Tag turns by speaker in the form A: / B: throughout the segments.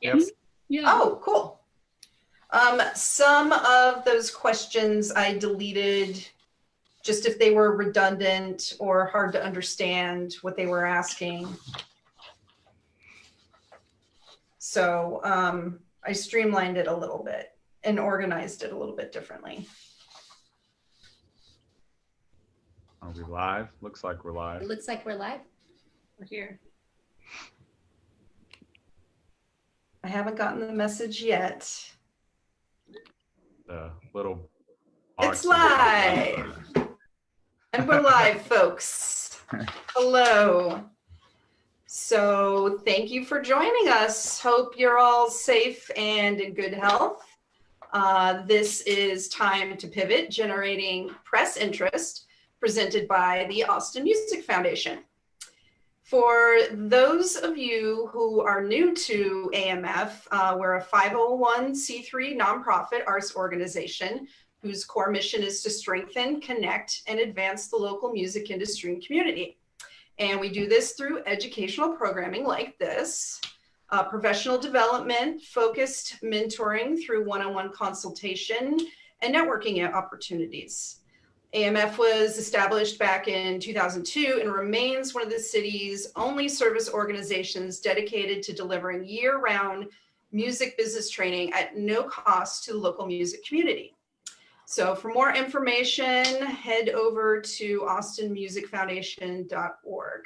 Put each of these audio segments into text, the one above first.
A: Yes.
B: Yeah.
C: Oh, cool. Some of those questions I deleted just if they were redundant or hard to understand what they were asking. So I streamlined it a little bit and organized it a little bit differently.
A: Are we live? Looks like we're live.
B: It looks like we're live. We're here.
C: I haven't gotten the message yet.
A: The little.
C: It's live. And we're live, folks. Hello. So thank you for joining us. Hope you're all safe and in good health. This is Time to Pivot, generating press interest, presented by the Austin Music Foundation. For those of you who are new to AMF, we're a 501c3 nonprofit arts organization whose core mission is to strengthen, connect, and advance the local music industry and community. And we do this through educational programming like this, professional development, focused mentoring through one-on-one consultation, and networking opportunities. AMF was established back in 2002 and remains one of the city's only service organizations dedicated to delivering year-round music business training at no cost to the local music community. So for more information, head over to austinmusicfoundation.org.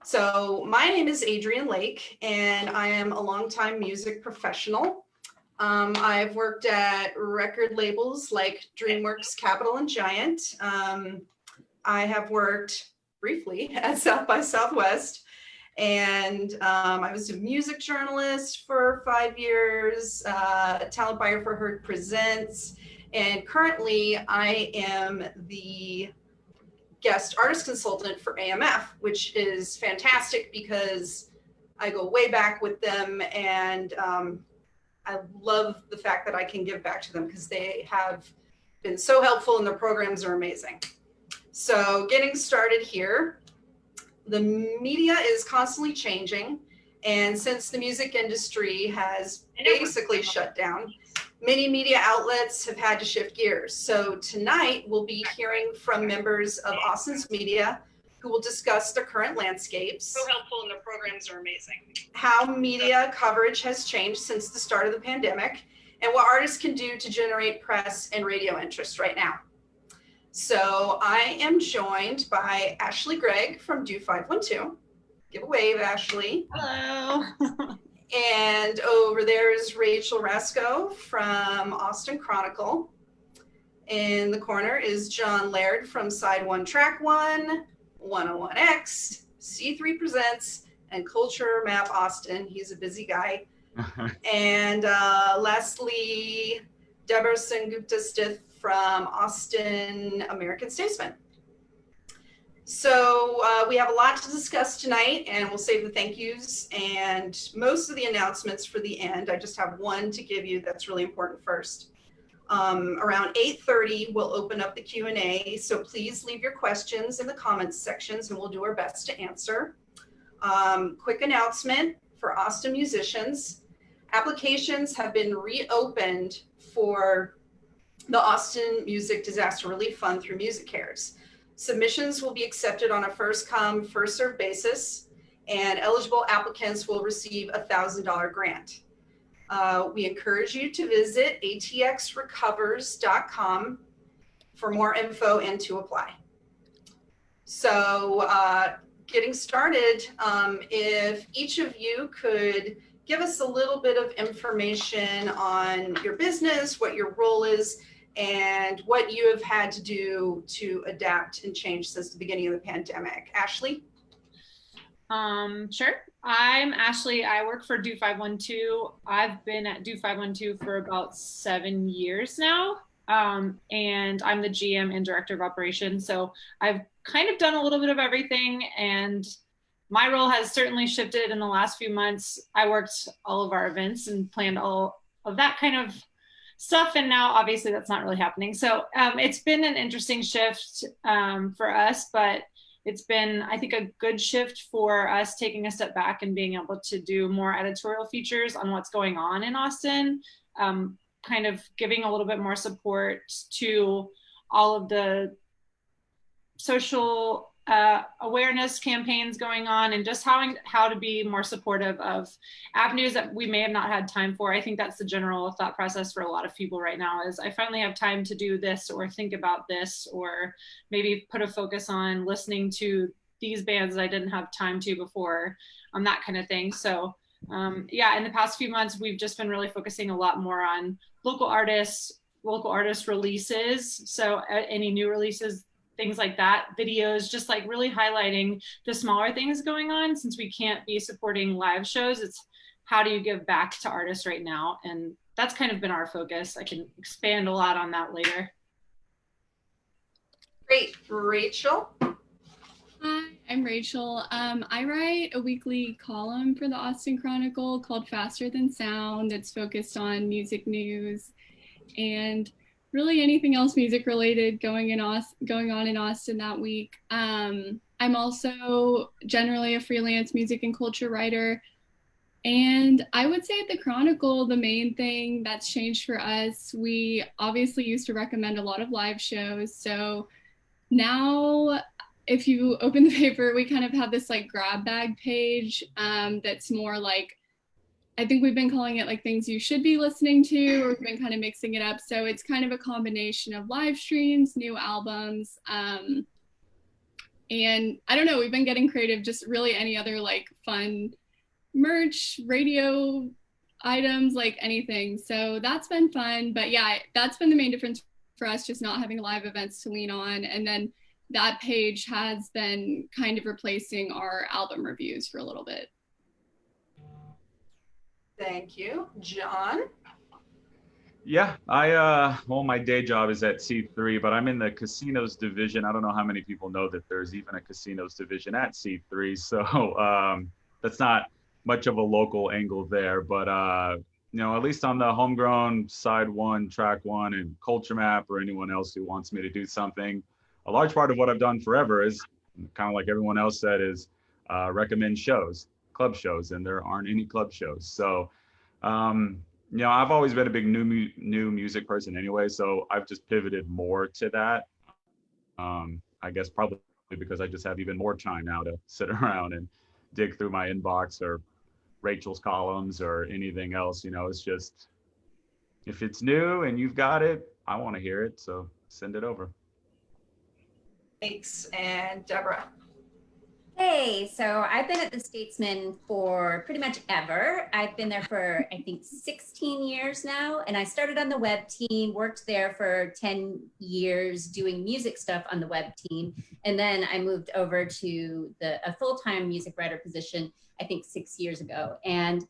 C: So my name is Adrienne Lake, and I am a longtime music professional. I've worked at record labels like DreamWorks, Capitol, and Giant. I have worked briefly at South by Southwest, and I was a music journalist for 5 years, a talent buyer for Heard Presents, and currently I am the guest artist consultant for AMF, which is fantastic because I go way back with them, and I love the fact that I can give back to them because they have been so helpful and their programs are amazing. So getting started here, the media is constantly changing. And since the music industry has basically shut down, many media outlets have had to shift gears. So tonight we'll be hearing from members of Austin's media who will discuss the current landscapes. So helpful and their programs are amazing. How media coverage has changed since the start of the pandemic, and what artists can do to generate press and radio interest right now. So I am joined by Ashley Gregg from Do 512. Give a wave, Ashley.
B: Hello.
C: And over there is Rachel Rascoe from Austin Chronicle. In the corner is John Laird from Side One Track One, 101X, C3 Presents, and CultureMap Austin. He's a busy guy. And lastly, Deborah Sengupta-Stith from Austin American-Statesman. So we have a lot to discuss tonight, and we'll save the thank yous and most of the announcements for the end. I just have one to give you that's really important first. Around 8:30, we'll open up the Q&A, so please leave your questions in the comments sections and we'll do our best to answer. Quick announcement for Austin musicians. Applications have been reopened for the Austin Music Disaster Relief Fund through Music Cares. Submissions will be accepted on a first-come, first-served basis, and eligible applicants will receive a $1,000 grant. We encourage you to visit atxrecovers.com for more info and to apply. So getting started, if each of you could give us a little bit of information on your business, what your role is, and what you have had to do to adapt and change since the beginning of the pandemic. Ashley?
D: Sure. I'm Ashley. I work for Do 512. I've been at Do 512 for about 7 years now. And I'm the GM and director of operations. So I've kind of done a little bit of everything, and my role has certainly shifted in the last few months. I worked all of our events and planned all of that kind of stuff, and now obviously that's not really happening. So it's been an interesting shift for us, but it's been, I think, a good shift for us taking a step back and being able to do more editorial features on what's going on in Austin, kind of giving a little bit more support to all of the social awareness campaigns going on, and just how to be more supportive of avenues that we may have not had time for. I think that's the general thought process for a lot of people right now, is I finally have time to do this or think about this, or maybe put a focus on listening to these bands that I didn't have time to before, that kind of thing. So yeah, in the past few months, we've just been really focusing a lot more on local artist releases. So any new releases, things like that, videos, just like really highlighting the smaller things going on. Since we can't be supporting live shows, it's how do you give back to artists right now? And that's kind of been our focus. I can expand a lot on that later.
C: Great. Rachel?
E: Hi, I'm Rachel. I write a weekly column for the Austin Chronicle called Faster Than Sound that's focused on music news and really anything else music related going on in Austin that week. I'm also generally a freelance music and culture writer. And I would say at the Chronicle, the main thing that's changed for us, we obviously used to recommend a lot of live shows. So now if you open the paper, we kind of have this like grab bag page that's more like, I think we've been calling it like things you should be listening to, or we've been kind of mixing it up. So it's kind of a combination of live streams, new albums, and I don't know, we've been getting creative, just really any other like fun merch, radio items, like anything. So that's been fun. But yeah, that's been the main difference for us, just not having live events to lean on. And then that page has been kind of replacing our album reviews for a little bit.
C: Thank you. John?
A: Yeah, well, my day job is at C3, but I'm in the casinos division. I don't know how many people know that there's even a casinos division at C3. So that's not much of a local angle there, but you know, at least on the homegrown side one, track one, and CultureMap, or anyone else who wants me to do something, a large part of what I've done forever is kind of like everyone else said, is recommend shows, club shows, and there aren't any club shows. So you know, I've always been a big new music person anyway, so I've just pivoted more to that. I guess probably because I just have even more time now to sit around and dig through my inbox or Rachel's columns or anything else. You know, it's just, if it's new and you've got it, I want to hear it, so send it over.
C: Thanks. And Deborah?
B: Hey, so I've been at the Statesman for pretty much ever. I've been there for, I think, 16 years now. And I started on the web team, worked there for 10 years doing music stuff on the web team. And then I moved over to a full-time music writer position, I think 6 years ago. And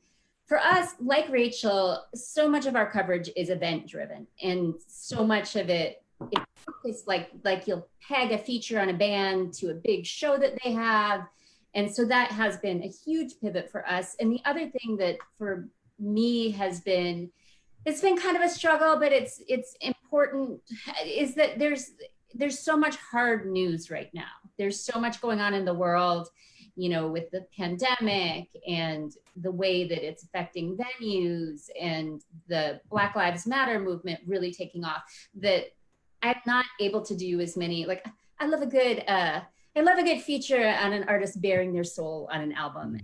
B: for us, like Rachel, so much of our coverage is event driven. And so much of it's like you'll peg a feature on a band to a big show that they have. And so that has been a huge pivot for us. And the other thing that for me has been, it's been kind of a struggle, but it's important, is that there's so much hard news right now. There's so much going on in the world, you know, with the pandemic and the way that it's affecting venues and the Black Lives Matter movement really taking off, that I'm not able to do as many. Like, I love a good feature on an artist bearing their soul on an album.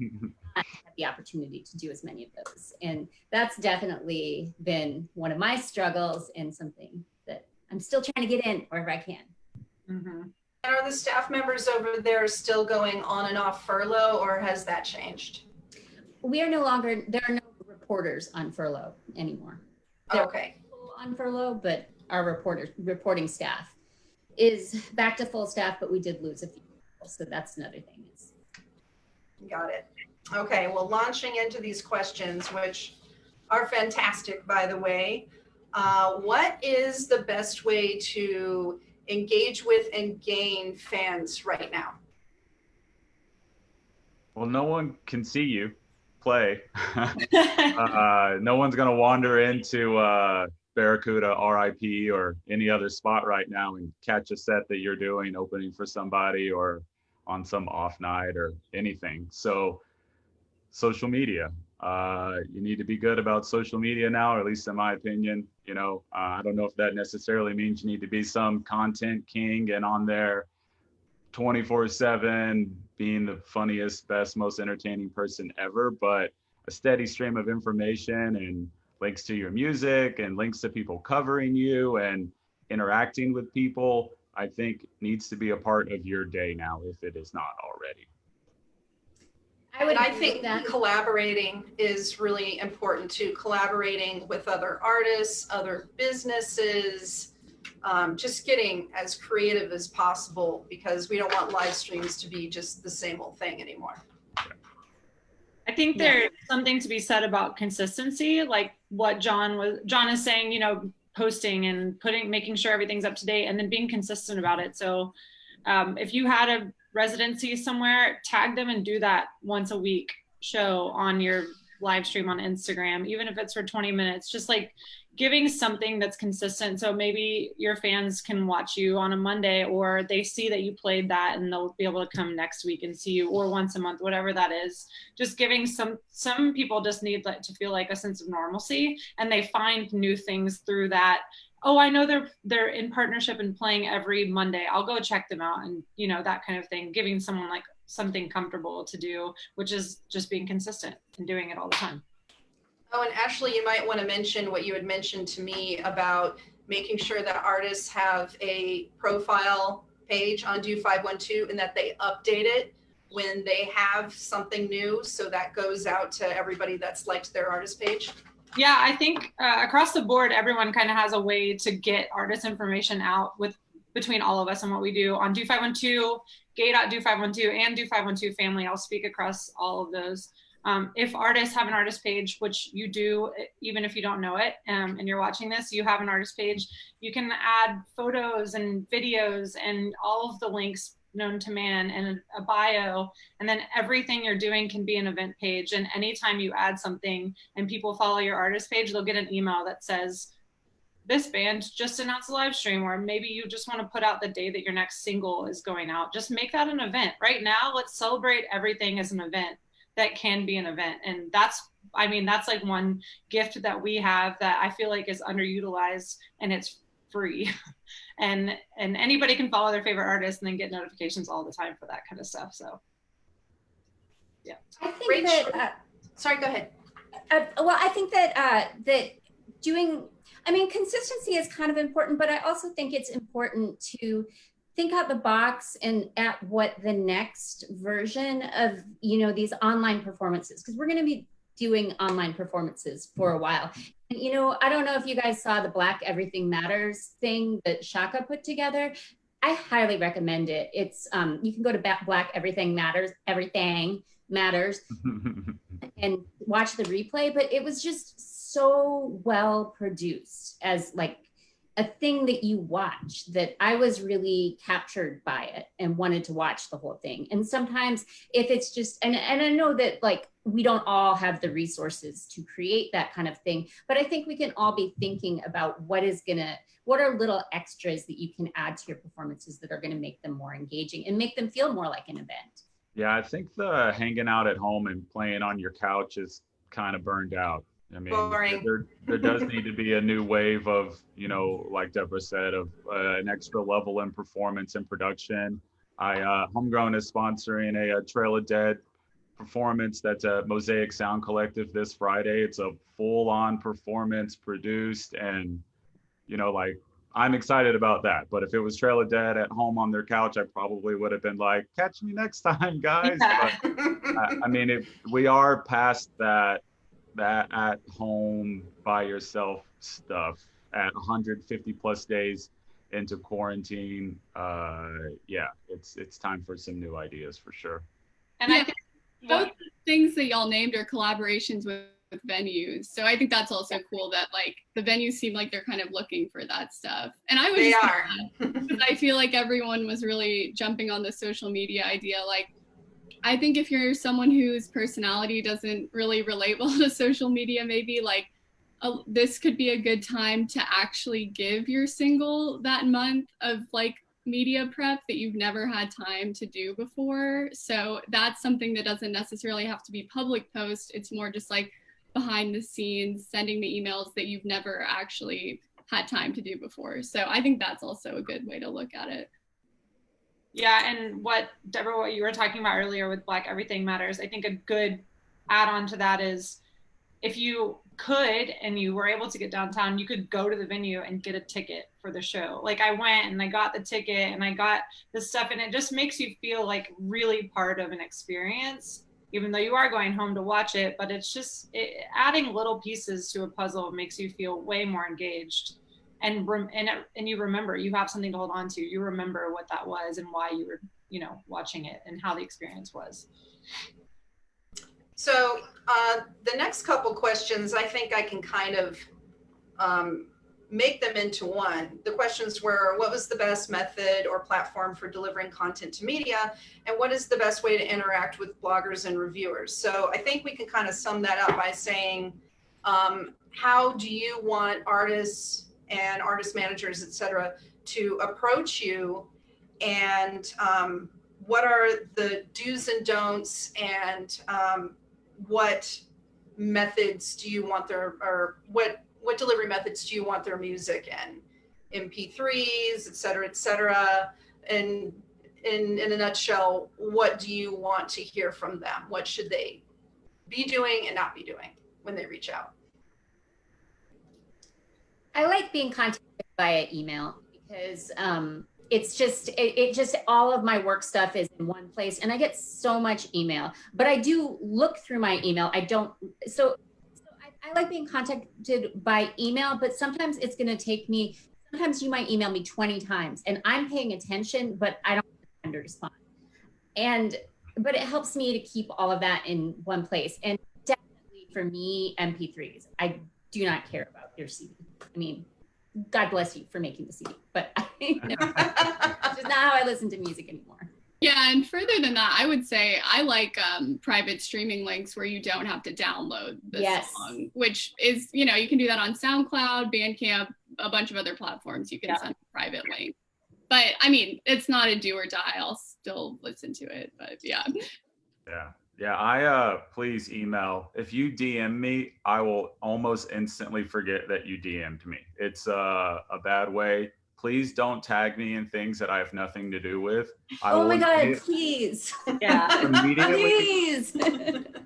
B: I have the opportunity to do as many of those. And that's definitely been one of my struggles, and something that I'm still trying to get in wherever I can.
C: Mm-hmm. And are the staff members over there still going on and off furlough, or has that changed?
B: There are no reporters on furlough anymore. They're
C: okay.
B: On furlough, but our reporting staff is back to full staff, but we did lose a few people, so that's another thing.
C: Got it. Okay, well, launching into these questions, which are fantastic, by the way, what is the best way to engage with and gain fans right now?
A: Well, no one can see you play. No one's gonna wander into Barracuda, RIP, or any other spot right now and catch a set that you're doing, opening for somebody, or on some off night or anything. So social media, you need to be good about social media now, or at least in my opinion. I don't know if that necessarily means you need to be some content king and on there 24/7 being the funniest, best, most entertaining person ever, but a steady stream of information and links to your music and links to people covering you and interacting with people, I think needs to be a part of your day now, if it is not already.
C: I think that collaborating is really important too. Collaborating with other artists, other businesses, just getting as creative as possible, because we don't want live streams to be just the same old thing anymore.
D: I think there's something to be said about consistency, like what John is saying, posting and making sure everything's up to date, and then being consistent about it. So if you had a residency somewhere, tag them and do that once a week show on your live stream on Instagram, even if it's for 20 minutes, just like giving something that's consistent. So maybe your fans can watch you on a Monday, or they see that you played that and they'll be able to come next week and see you, or once a month, whatever that is. Just giving some people just need to feel like a sense of normalcy, and they find new things through that. Oh, I know they're in partnership and playing every Monday, I'll go check them out, and that kind of thing. Giving someone like something comfortable to do, which is just being consistent and doing it all the time.
C: Oh, and Ashley, you might want to mention what you had mentioned to me about making sure that artists have a profile page on Do 512 and that they update it when they have something new, so that goes out to everybody that's liked their artist page.
D: Yeah, I think across the board, everyone kind of has a way to get artist information out between all of us and what we do on Do 512, gay.do 512, and Do 512 family. I'll speak across all of those. If artists have an artist page, which you do, even if you don't know it, and you're watching this, you have an artist page, you can add photos and videos and all of the links known to man and a bio, and then everything you're doing can be an event page. And anytime you add something and people follow your artist page, they'll get an email that says, this band just announced a live stream, or maybe you just want to put out the day that your next single is going out. Just make that an event. Right now, let's celebrate everything as an event that can be an event. And that's like one gift that we have that I feel like is underutilized, and it's free. and anybody can follow their favorite artist and then get notifications all the time for that kind of stuff. So yeah.
B: I think that
C: sorry, go ahead.
B: Well, I think that consistency is kind of important, but I also think it's important to think out the box and at what the next version of these online performances, because we're going to be doing online performances for a while. And I don't know if you guys saw the Black Everything Matters thing that Shaka put together. I highly recommend it. It's you can go to Black Everything Matters, Everything Matters, and watch the replay. But it was just so well produced as like a thing that you watch, that I was really captured by it and wanted to watch the whole thing. And sometimes if it's just, and I know that like we don't all have the resources to create that kind of thing, but I think we can all be thinking about what are little extras that you can add to your performances that are going to make them more engaging and make them feel more like an event.
A: Yeah, I think the hanging out at home and playing on your couch is kind of burned out. I mean, there does need to be a new wave of, like Deborah said, of an extra level in performance and production. Homegrown is sponsoring a Trail of Dead performance that's at Mosaic Sound Collective this Friday. It's a full-on performance produced, and I'm excited about that. But if it was Trail of Dead at home on their couch, I probably would have been like, catch me next time, guys.
D: Yeah.
A: But we are past that at home by yourself stuff at 150 plus days into quarantine. It's time for some new ideas for sure.
D: And I think
E: both the things that y'all named are collaborations with venues, so I think that's also cool that like the venues seem like they're kind of looking for that stuff. And I was because I feel like everyone was really jumping on the social media idea. Like, I think if you're someone whose personality doesn't really relate well to social media, maybe like this could be a good time to actually give your single that month of like media prep that you've never had time to do before. So that's something that doesn't necessarily have to be public post. It's more just like behind the scenes, sending the emails that you've never actually had time to do before. So I think that's also a good way to look at it.
D: Yeah, and Deborah, what you were talking about earlier with Black Everything Matters, I think a good add-on to that is if you could and you were able to get downtown, you could go to the venue and get a ticket for the show. Like I went and I got the ticket and I got the stuff, and it just makes you feel like really part of an experience, even though you are going home to watch it. But it's just adding little pieces to a puzzle makes you feel way more engaged. And you remember, you have something to hold on to. You remember what that was and why you were, watching it and how the experience was.
C: So the next couple questions, I think I can kind of make them into one. The questions were, what was the best method or platform for delivering content to media? And what is the best way to interact with bloggers and reviewers? So I think we can kind of sum that up by saying, how do you want artists and artist managers, et cetera, to approach you? And what are the do's and don'ts, and what methods do you want or what delivery methods do you want their music in? MP3s, et cetera, and in a nutshell, what do you want to hear from them? What should they be doing and not be doing when they reach out?
B: I like being contacted via email because it's just it just all of my work stuff is in one place, and I get so much email. But I do look through my email. I don't. So I like being contacted by email, but sometimes it's going to take me. Sometimes you might email me 20 times, and I'm paying attention, but I don't have time to respond. But it helps me to keep all of that in one place. And definitely for me, MP3s. I do not care about your CD. I mean, God bless you for making the CD, but it's just not how I listen to music anymore.
E: Yeah, and further than that, I would say I like private streaming links where you don't have to download the song, which is, you can do that on SoundCloud, Bandcamp, a bunch of other platforms. You can send a private link. But I mean, it's not a do or die. I'll still listen to it, but yeah.
A: Yeah, please email. If you DM me, I will almost instantly forget that you DM'd me. It's a bad way. Please don't tag me in things that I have nothing to do with.
B: Oh my God, please.
D: Yeah.
A: Immediately,
B: please.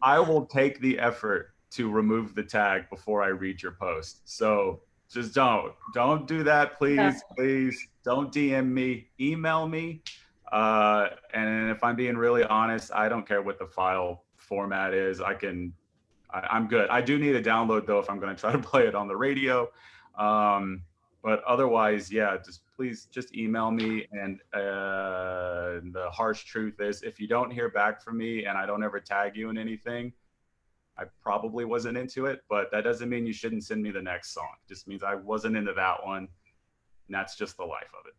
A: I will take the effort to remove the tag before I read your post. So just don't do that, please. Please don't DM me, email me. And if I'm being really honest, I don't care what the file format is. I'm good. I do need a download though if I'm going to try to play it on the radio. But otherwise, please email me. And the harsh truth is, if you don't hear back from me and I don't ever tag you in anything, I probably wasn't into it. But that doesn't mean you shouldn't send me the next song. It just means I wasn't into that one. And that's just the life of it.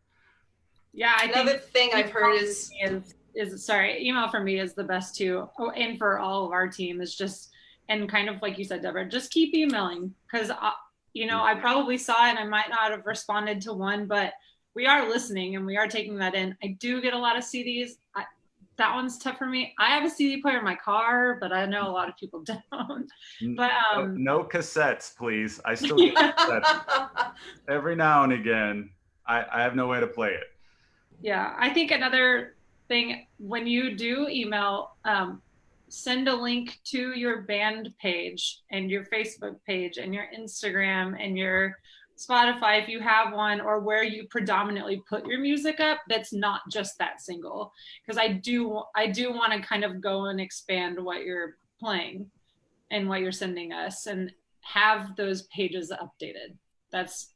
D: Yeah,
C: Another thing I've heard is
D: email for me is the best too. Oh, and for all of our team is just, and kind of like you said, Deborah, just keep emailing, because I probably saw it and I might not have responded to one, but we are listening and we are taking that in. I do get a lot of CDs. That one's tough for me. I have a CD player in my car, but I know a lot of people don't. But
A: no cassettes, please. I still get cassettes every now and again. I have no way to play it.
D: Yeah, I think another thing, when you do email, send a link to your band page and your Facebook page and your Instagram and your Spotify, if you have one, or where you predominantly put your music up, that's not just that single. Because I do want to kind of go and expand what you're playing and what you're sending us, and have those pages updated.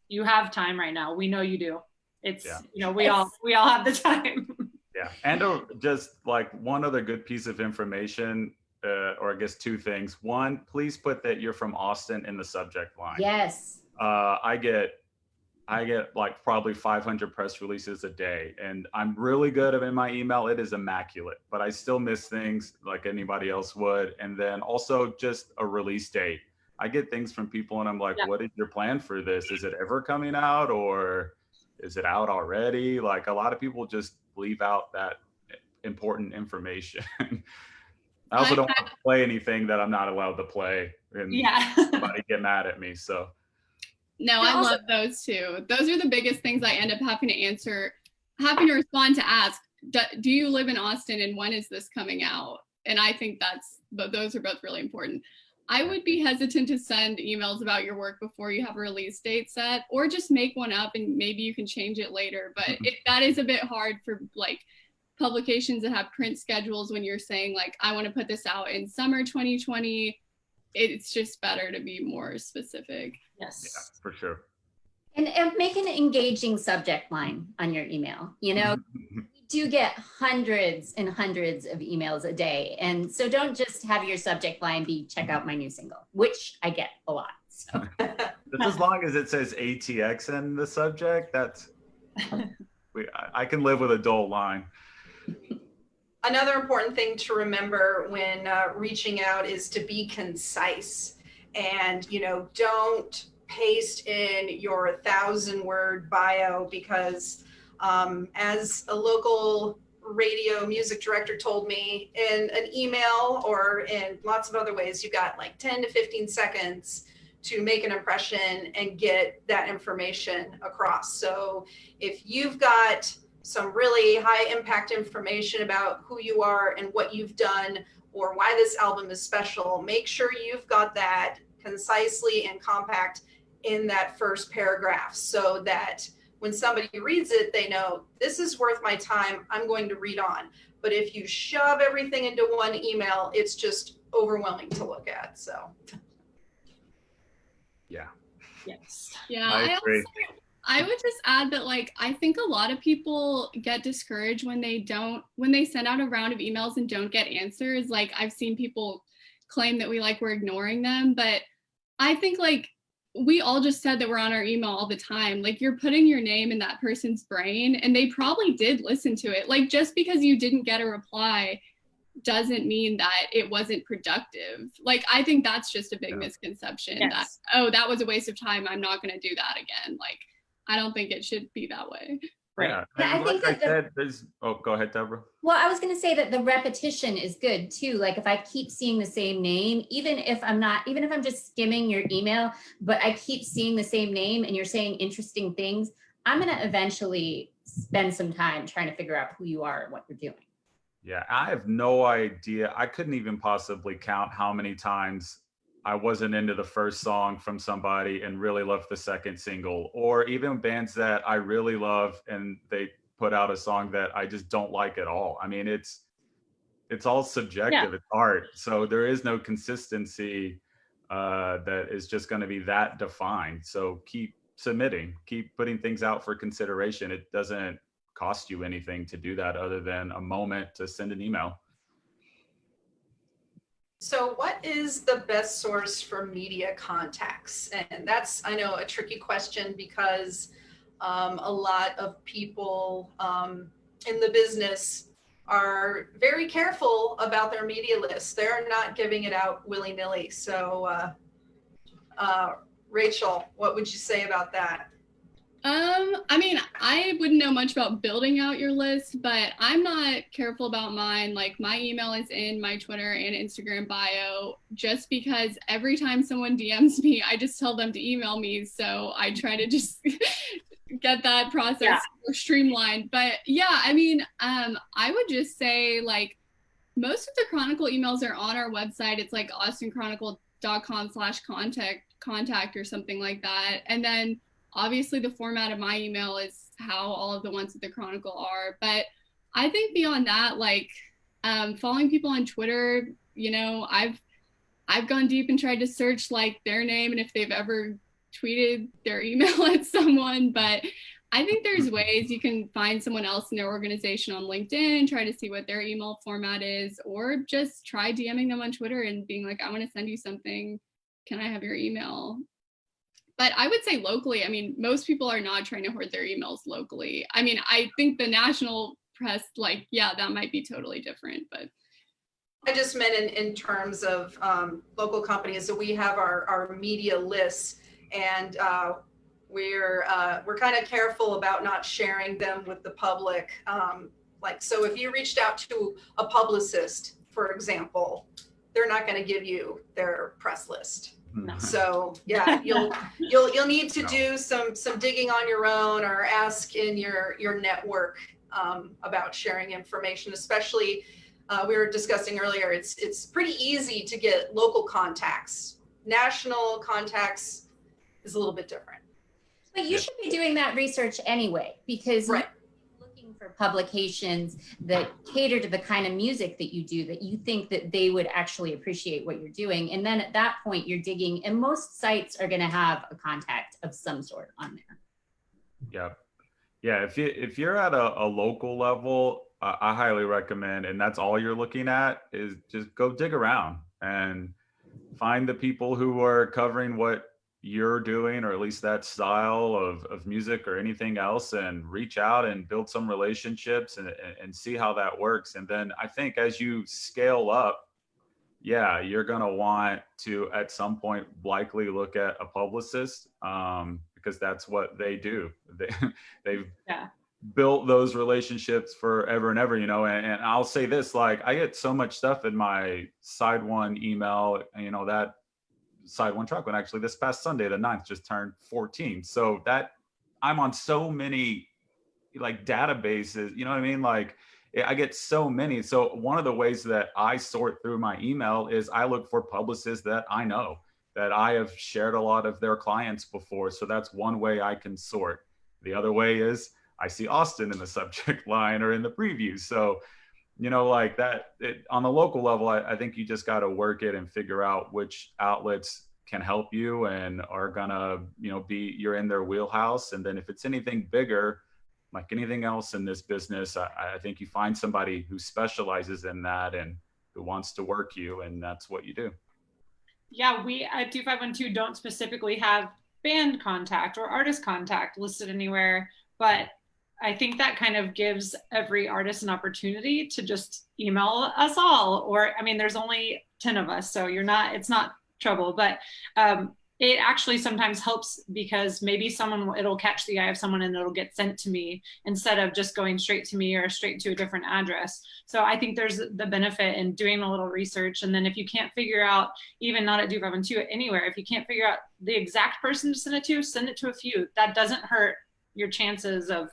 D: You have time right now. We know you do. We all have the time.
A: Yeah, and just like one other good piece of information, or I guess two things. One, please put that you're from Austin in the subject line.
B: Yes.
A: I get like probably 500 press releases a day, and I'm really good in my email. It is immaculate, but I still miss things like anybody else would. And then also just a release date. I get things from people and I'm like, What is your plan for this? Is it ever coming out? Or is it out already? Like a lot of people just leave out that important information. I also don't want to play anything that I'm not allowed to play and somebody get mad at me. So
E: no, I love those too. Those are the biggest things I end up having to answer, having to respond to ask, do you live in Austin and when is this coming out? And I think those are both really important. I would be hesitant to send emails about your work before you have a release date set, or just make one up and maybe you can change it later. But that is a bit hard for like publications that have print schedules when you're saying like, I want to put this out in summer 2020. It's just better to be more specific.
D: Yes.
A: Yeah, for sure.
B: And make an engaging subject line on your email. You know, we do get hundreds and hundreds of emails a day. And so don't just have your subject line be check out my new single, which I get a lot. So.
A: Just as long as it says ATX in the subject, I can live with a dull line.
C: Another important thing to remember when reaching out is to be concise, and don't paste in your 1,000-word bio, because as a local radio music director told me, in an email or in lots of other ways, you got like 10 to 15 seconds to make an impression and get that information across. So if you've got some really high impact information about who you are and what you've done or why this album is special, make sure you've got that concisely and compact in that first paragraph, so that when somebody reads it, they know this is worth my time, I'm going to read on. But if you shove everything into one email, it's just overwhelming to look at. So
A: yeah.
D: Yes.
E: Yeah,
A: I agree.
E: I would just add that, like, I think a lot of people get discouraged when they send out a round of emails and don't get answers. Like, I've seen people claim that we're ignoring them, but I think, like, we all just said that we're on our email all the time. Like, you're putting your name in that person's brain, and they probably did listen to it. Like, just because you didn't get a reply doesn't mean that it wasn't productive. Like, I think that's just a big misconception.
D: Yes.
E: That, that was a waste of time, I'm not going to do that again. Like, I don't think it should be that way.
D: Right.
A: Yeah,
B: Yeah, I think that
A: go ahead, Deborah.
B: Well, I was going to say that the repetition is good too. Like if I keep seeing the same name, even if I'm just skimming your email, but I keep seeing the same name and you're saying interesting things, I'm going to eventually spend some time trying to figure out who you are and what you're doing.
A: Yeah, I have no idea. I couldn't even possibly count how many times I wasn't into the first song from somebody and really loved the second single, or even bands that I really love and they put out a song that I just don't like at all. I mean, it's all subjective. It's art. So there is no consistency that is just going to be that defined. So keep submitting, keep putting things out for consideration. It doesn't cost you anything to do that other than a moment to send an email.
C: So what is the best source for media contacts? And that's, I know, a tricky question, because a lot of people in the business are very careful about their media lists. They're not giving it out willy-nilly. So Rachel, what would you say about that?
E: I mean, I wouldn't know much about building out your list, but I'm not careful about mine. Like, my email is in my Twitter and Instagram bio, just because every time someone DMs me, I just tell them to email me. So I try to just get that process streamlined. But yeah, I mean, I would just say, like, most of the Chronicle emails are on our website. It's like austinchronicle.com/contact or something like that. And then obviously the format of my email is how all of the ones at the Chronicle are. But I think beyond that, like, following people on Twitter, you know, I've gone deep and tried to search like their name and if they've ever tweeted their email at someone. But I think there's ways you can find someone else in their organization on LinkedIn and try to see what their email format is, or just try DMing them on Twitter and being like, I want to send you something. Can I have your email? But I would say locally, I mean, most people are not trying to hoard their emails locally. I mean, I think the national press, like, yeah, that might be totally different, but.
C: I just meant in terms of local companies. So we have our media lists, and we're kind of careful about not sharing them with the public. Like, so if you reached out to a publicist, for example, they're not going to give you their press list. So yeah, you'll need to do some digging on your own, or ask in your network about sharing information. Especially, we were discussing earlier, it's pretty easy to get local contacts. National contacts is a little bit different.
B: But you should be doing that research anyway, because
C: Right.
B: you're looking for publications that cater to the kind of music that you do, that you think that they would actually appreciate what you're doing. And then at that point, you're digging, and most sites are going to have a contact of some sort on there.
A: Yeah. If you're at a local level, I highly recommend, and that's all you're looking at, is just go dig around and find the people who are covering what you're doing, or at least that style of music or anything else, and reach out and build some relationships and see how that works. And then I think as you scale up, yeah, you're going to want to at some point likely look at a publicist, because that's what they do. They've built those relationships forever and ever, and I'll say this, like, I get so much stuff in my Side One email, that Side One truck, when actually this past Sunday, the 9th, just turned 14. So that I'm on so many like databases, you know what I mean? Like, I get so many. So one of the ways that I sort through my email is I look for publicists that I know, that I have shared a lot of their clients before. So that's one way I can sort. The other way is I see Austin in the subject line or in the preview. So like that, on the local level, I think you just got to work it and figure out which outlets can help you and are gonna, you're in their wheelhouse. And then if it's anything bigger, like anything else in this business, I think you find somebody who specializes in that and who wants to work you, and that's what you do.
D: Yeah, we at 2512 don't specifically have band contact or artist contact listed anywhere, but I think that kind of gives every artist an opportunity to just email us all. Or, I mean, there's only 10 of us, so it's not trouble, but it actually sometimes helps, because maybe it'll catch the eye of someone and it'll get sent to me instead of just going straight to me or straight to a different address. So I think there's the benefit in doing a little research. And then if you can't figure out, even not at 2512, anywhere, if you can't figure out the exact person to send it to a few. That doesn't hurt your chances of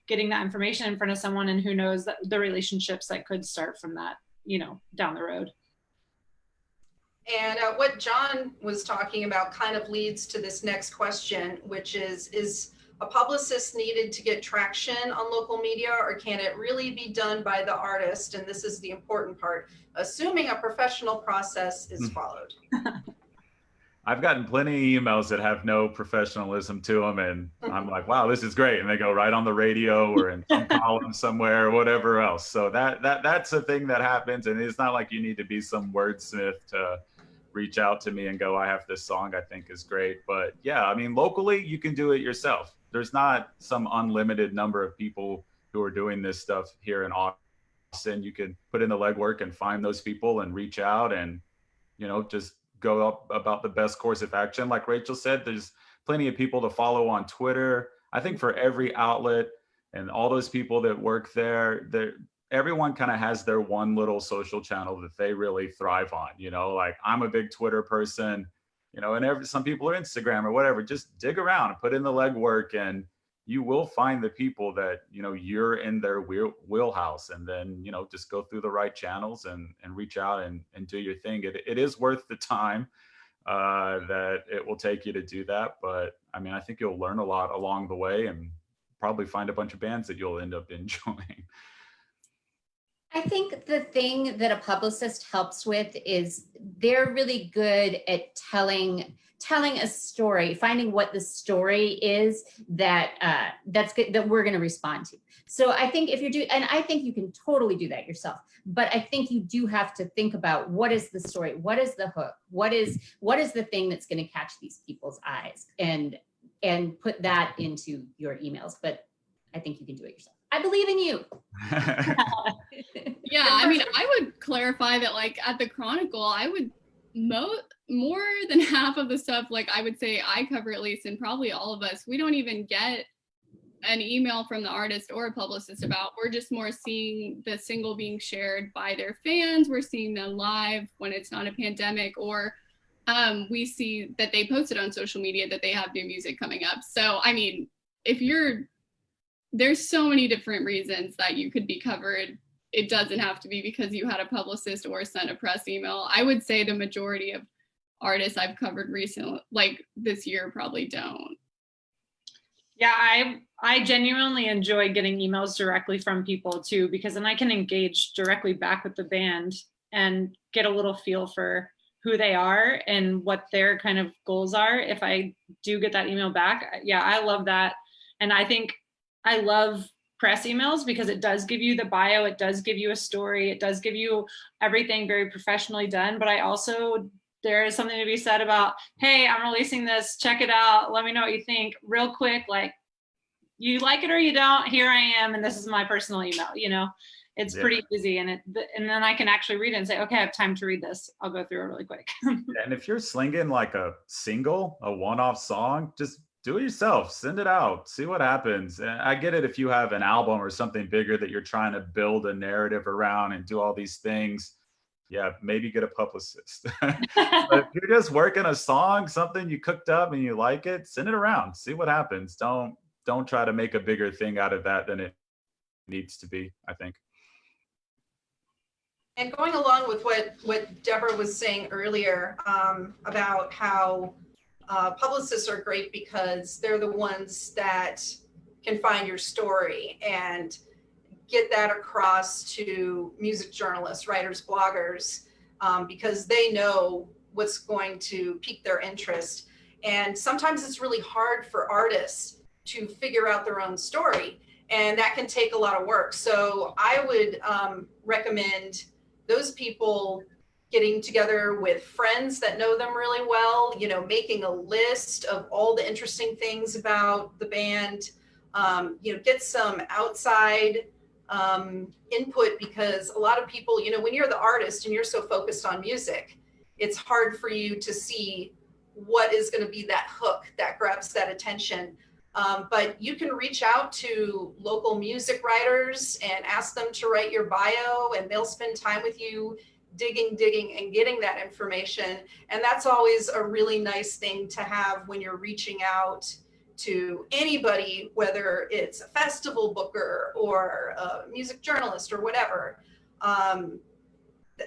D: getting that information in front of someone, and who knows that the relationships that could start from that, down the road.
C: And what John was talking about kind of leads to this next question, which is a publicist needed to get traction on local media, or can it really be done by the artist? And this is the important part, assuming a professional process is followed.
A: I've gotten plenty of emails that have no professionalism to them, and I'm like, wow, this is great. And they go right on the radio or in some column somewhere or whatever else. So that's a thing that happens. And it's not like you need to be some wordsmith to reach out to me and go, I have this song I think is great. But yeah, I mean, locally, you can do it yourself. There's not some unlimited number of people who are doing this stuff here in Austin. You can put in the legwork and find those people and reach out and, just go up about the best course of action. Like Rachel said, there's plenty of people to follow on Twitter. I think for every outlet and all those people that work there, everyone kind of has their one little social channel that they really thrive on. Like I'm a big Twitter person, and some people are Instagram or whatever. Just dig around and put in the legwork, and you will find the people that, you're in their wheelhouse, and then, just go through the right channels and reach out and do your thing. It is worth the time that it will take you to do that. But I mean, I think you'll learn a lot along the way and probably find a bunch of bands that you'll end up enjoying.
B: I think the thing that a publicist helps with is they're really good at telling a story, finding what the story is that's good, that we're going to respond to. So I think and I think you can totally do that yourself, but I think you do have to think about what is the story, what is the hook, what is the thing that's going to catch these people's eyes, and put that into your emails. But I think you can do it yourself. I believe in you.
E: Yeah, I mean, I would clarify that, like, at the Chronicle, I would More than half of the stuff, like I would say I cover at least, and probably all of us, we don't even get an email from the artist or a publicist about. We're just more seeing the single being shared by their fans. We're seeing them live when it's not a pandemic, or we see that they posted on social media that they have new music coming up. So, I mean, there's so many different reasons that you could be covered. It doesn't have to be because you had a publicist or sent a press email. I would say the majority of artists I've covered recently, like this year, probably don't.
D: Yeah, I genuinely enjoy getting emails directly from people too, because then I can engage directly back with the band and get a little feel for who they are and what their kind of goals are. If I do get that email back, yeah, I love that. And I think I love press emails because it does give you the bio, it does give you a story, it does give you everything very professionally done. But there is something to be said about, hey, I'm releasing this, check it out, let me know what you think real quick. Like, you like it or you don't, here I am, and this is my personal email, it's pretty easy. And then I can actually read it and say, okay, I have time to read this, I'll go through it really quick.
A: And if you're slinging like a single, a one-off song, just do it yourself, send it out, see what happens. And I get it if you have an album or something bigger that you're trying to build a narrative around and do all these things. Yeah, maybe get a publicist. But if you're just working a song, something you cooked up and you like it, send it around, see what happens. Don't try to make a bigger thing out of that than it needs to be, I think.
C: And going along with what Deborah was saying earlier about how publicists are great because they're the ones that can find your story and get that across to music journalists, writers, bloggers, because they know what's going to pique their interest. And sometimes it's really hard for artists to figure out their own story, and that can take a lot of work. So I would recommend those people getting together with friends that know them really well, making a list of all the interesting things about the band, get some outside input, because a lot of people, when you're the artist and you're so focused on music, it's hard for you to see what is going to be that hook that grabs that attention. But you can reach out to local music writers and ask them to write your bio, and they'll spend time with you digging and getting that information. And that's always a really nice thing to have when you're reaching out to anybody, whether it's a festival booker or a music journalist or whatever.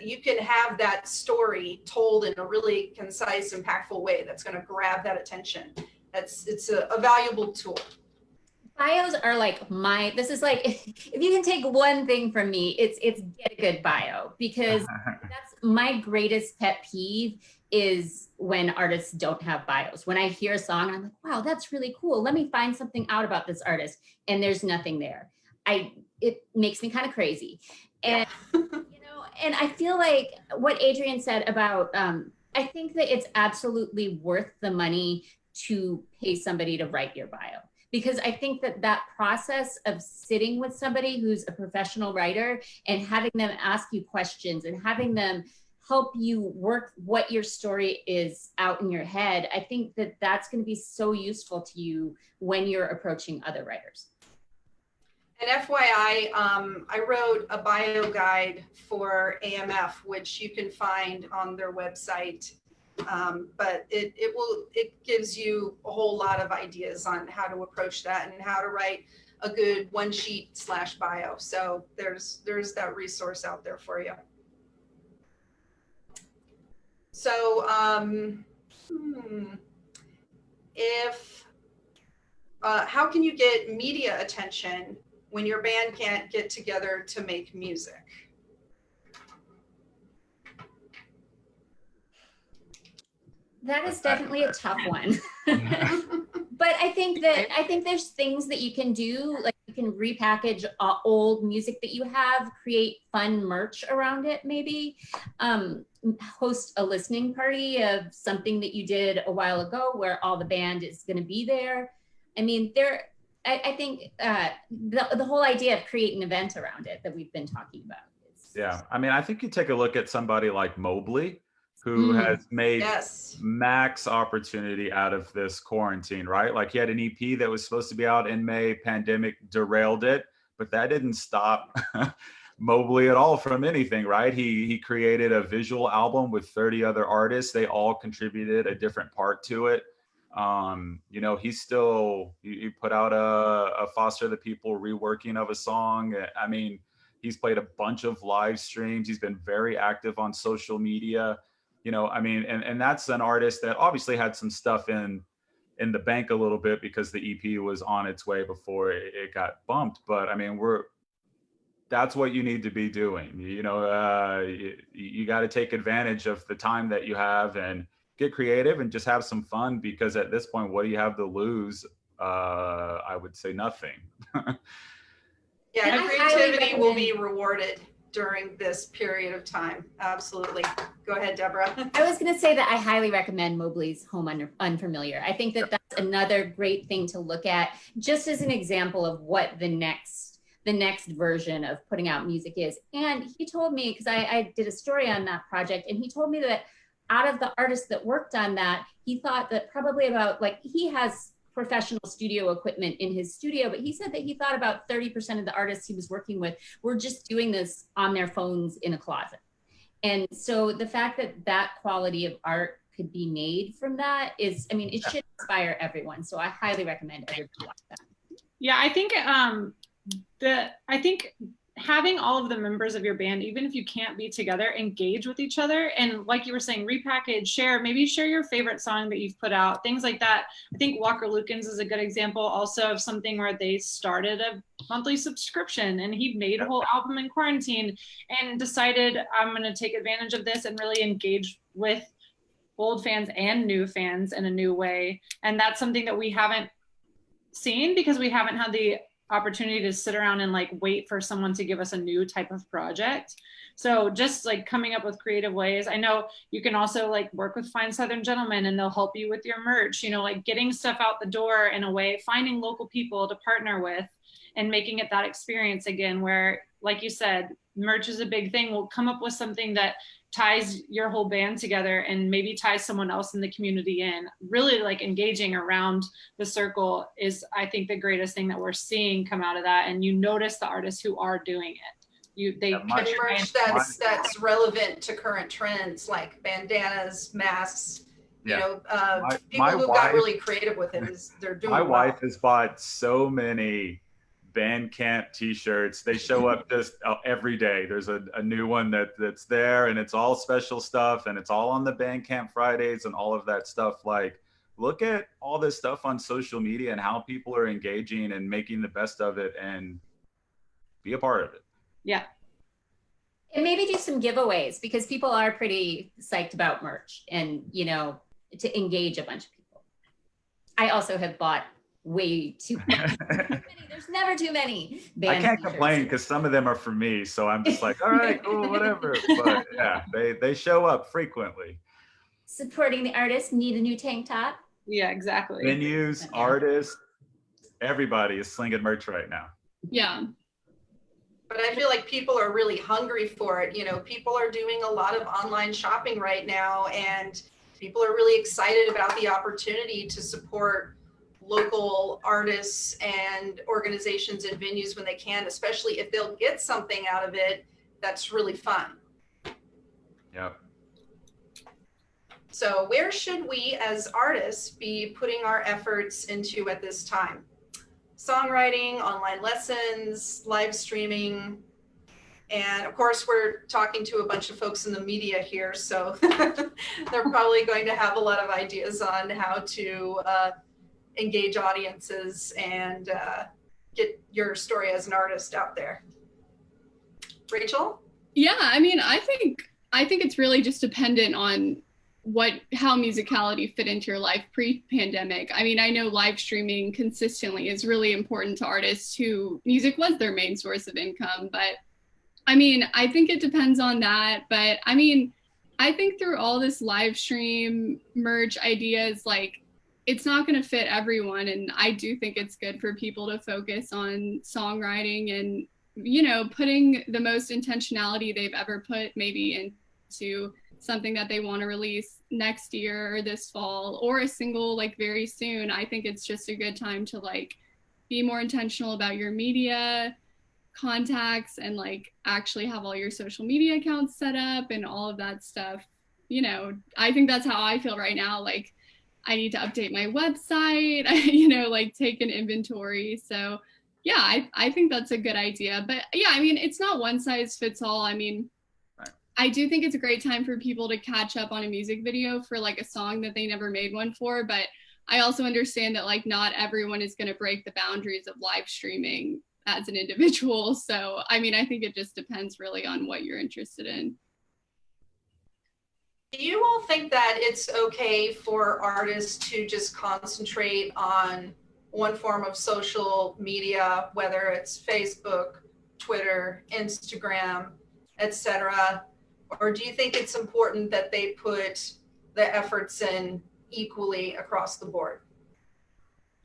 C: You can have that story told in a really concise, impactful way that's going to grab that attention. It's a valuable tool.
B: Bios are like this is like, if you can take one thing from me, it's get a good bio, because that's my greatest pet peeve, is when artists don't have bios. When I hear a song and I'm like, wow, that's really cool, let me find something out about this artist, and there's nothing there. It makes me kind of crazy. And and I feel like what Adrienne said about I think that it's absolutely worth the money to pay somebody to write your bio, because I think that process of sitting with somebody who's a professional writer and having them ask you questions and having them help you work what your story is out in your head, I think that that's going to be so useful to you when you're approaching other writers.
C: And FYI, I wrote a bio guide for AMF, which you can find on their website. But it gives you a whole lot of ideas on how to approach that and how to write a good one-sheet / bio. So there's that resource out there for you. So how can you get media attention when your band can't get together to make music?
B: That is definitely a tough one. But I think there's things that you can do, like you can repackage old music that you have, create fun merch around it, maybe host a listening party of something that you did a while ago where all the band is going to be there. I mean, I think the whole idea of creating an event around it that we've been talking about.
A: Yeah, I mean, I think you take a look at somebody like Mobley. who has made
C: Yes.
A: max opportunity out of this quarantine, right? Like he had an EP that was supposed to be out in May, pandemic derailed it, but that didn't stop Mobley at all from anything, right? He created a visual album with 30 other artists. They all contributed a different part to it. You know, he put out a Foster the People reworking of a song. I mean, he's played a bunch of live streams. He's been very active on social media. You know, I mean, and that's an artist that obviously had some stuff in the bank a little bit because the EP was on its way before it got bumped. But I mean, that's what you need to be doing. You know, you got to take advantage of the time that you have and get creative and just have some fun, because at this point, what do you have to lose? I would say nothing.
C: Yeah,
B: And I
C: creativity
B: highly
C: will be
B: recommend-
C: rewarded during this period of time. Absolutely. Go ahead, Deborah.
B: I was going to say that I highly recommend Mobley's Home Unfamiliar. I think that that's another great thing to look at, just as an example of what the next version of putting out music is. And he told me, because I did a story on that project, and he told me that out of the artists that worked on that, he thought that probably about, like, he has professional studio equipment in his studio, but he said that he thought about 30% of the artists he was working with were just doing this on their phones in a closet. And so the fact that that quality of art could be made from that is, I mean, it should inspire everyone. So I highly recommend everybody watch that.
D: Yeah, I think having all of the members of your band, even if you can't be together, engage with each other. And like you were saying, repackage, share your favorite song that you've put out, things like that. I think Walker Lukens is a good example also of something where they started a monthly subscription, and he made a whole album in quarantine and decided, I'm going to take advantage of this and really engage with old fans and new fans in a new way. And that's something that we haven't seen because we haven't had the opportunity to sit around and like wait for someone to give us a new type of project. So just like coming up with creative ways. I know you can also like work with Fine Southern Gentlemen, and they'll help you with your merch, you know, like getting stuff out the door in a way, finding local people to partner with and making it that experience again, where, like you said, merch is a big thing. We'll come up with something that ties your whole band together and maybe ties someone else in the community in. Really like engaging around the circle is, I think, the greatest thing that we're seeing come out of that. And you notice the artists who are doing it. They
C: Getting merch that's relevant to current trends, like bandanas, masks. You know, people who got really creative with it they're doing
A: my
C: well.
A: wife has bought so many Bandcamp t-shirts. They show up just every day. There's a new one that's there, and it's all special stuff, and it's all on the Bandcamp Fridays and all of that stuff. Like, look at all this stuff on social media and how people are engaging and making the best of it, and be a part of it.
D: Yeah.
B: And maybe do some giveaways, because people are pretty psyched about merch, and, you know, to engage a bunch of people. I also have bought way too much. There's never too many.
A: I can't complain because some of them are for me, so I'm just like, all right, cool, whatever. But yeah, they show up frequently.
B: Supporting the artist. Need a new tank top?
D: Yeah, exactly.
A: Venues, artists, everybody is slinging merch right now.
E: Yeah.
C: But I feel like people are really hungry for it. You know, people are doing a lot of online shopping right now, and people are really excited about the opportunity to support local artists and organizations and venues when they can, especially if they'll get something out of it that's really fun.
A: Yep.
C: So where should we as artists be putting our efforts into at this time? Songwriting, online lessons, live streaming, and of course we're talking to a bunch of folks in the media here, so they're probably going to have a lot of ideas on how to engage audiences and get your story as an artist out there. Rachel?
E: Yeah, I mean, I think it's really just dependent on how musicality fit into your life pre-pandemic. I mean, I know live streaming consistently is really important to artists who music was their main source of income. But I mean, I think it depends on that. But I mean, I think through all this live stream merch ideas, like, it's not going to fit everyone. And I do think it's good for people to focus on songwriting and, you know, putting the most intentionality they've ever put maybe into something that they want to release next year or this fall, or a single like very soon, I think it's just a good time to like be more intentional about your media contacts and like actually have all your social media accounts set up and all of that stuff. You know, I think that's how I feel right now. Like I need to update my website, you know, like take an inventory. So yeah, I think that's a good idea. But yeah, I mean, it's not one size fits all. I mean,
A: Right.
E: I do think it's a great time for people to catch up on a music video for like a song that they never made one for. But I also understand that like not everyone is going to break the boundaries of live streaming as an individual. So, I mean, I think it just depends really on what you're interested in.
C: Do you all think that it's okay for artists to just concentrate on one form of social media, whether it's Facebook, Twitter, Instagram, etc.? Or do you think it's important that they put the efforts in equally across the board?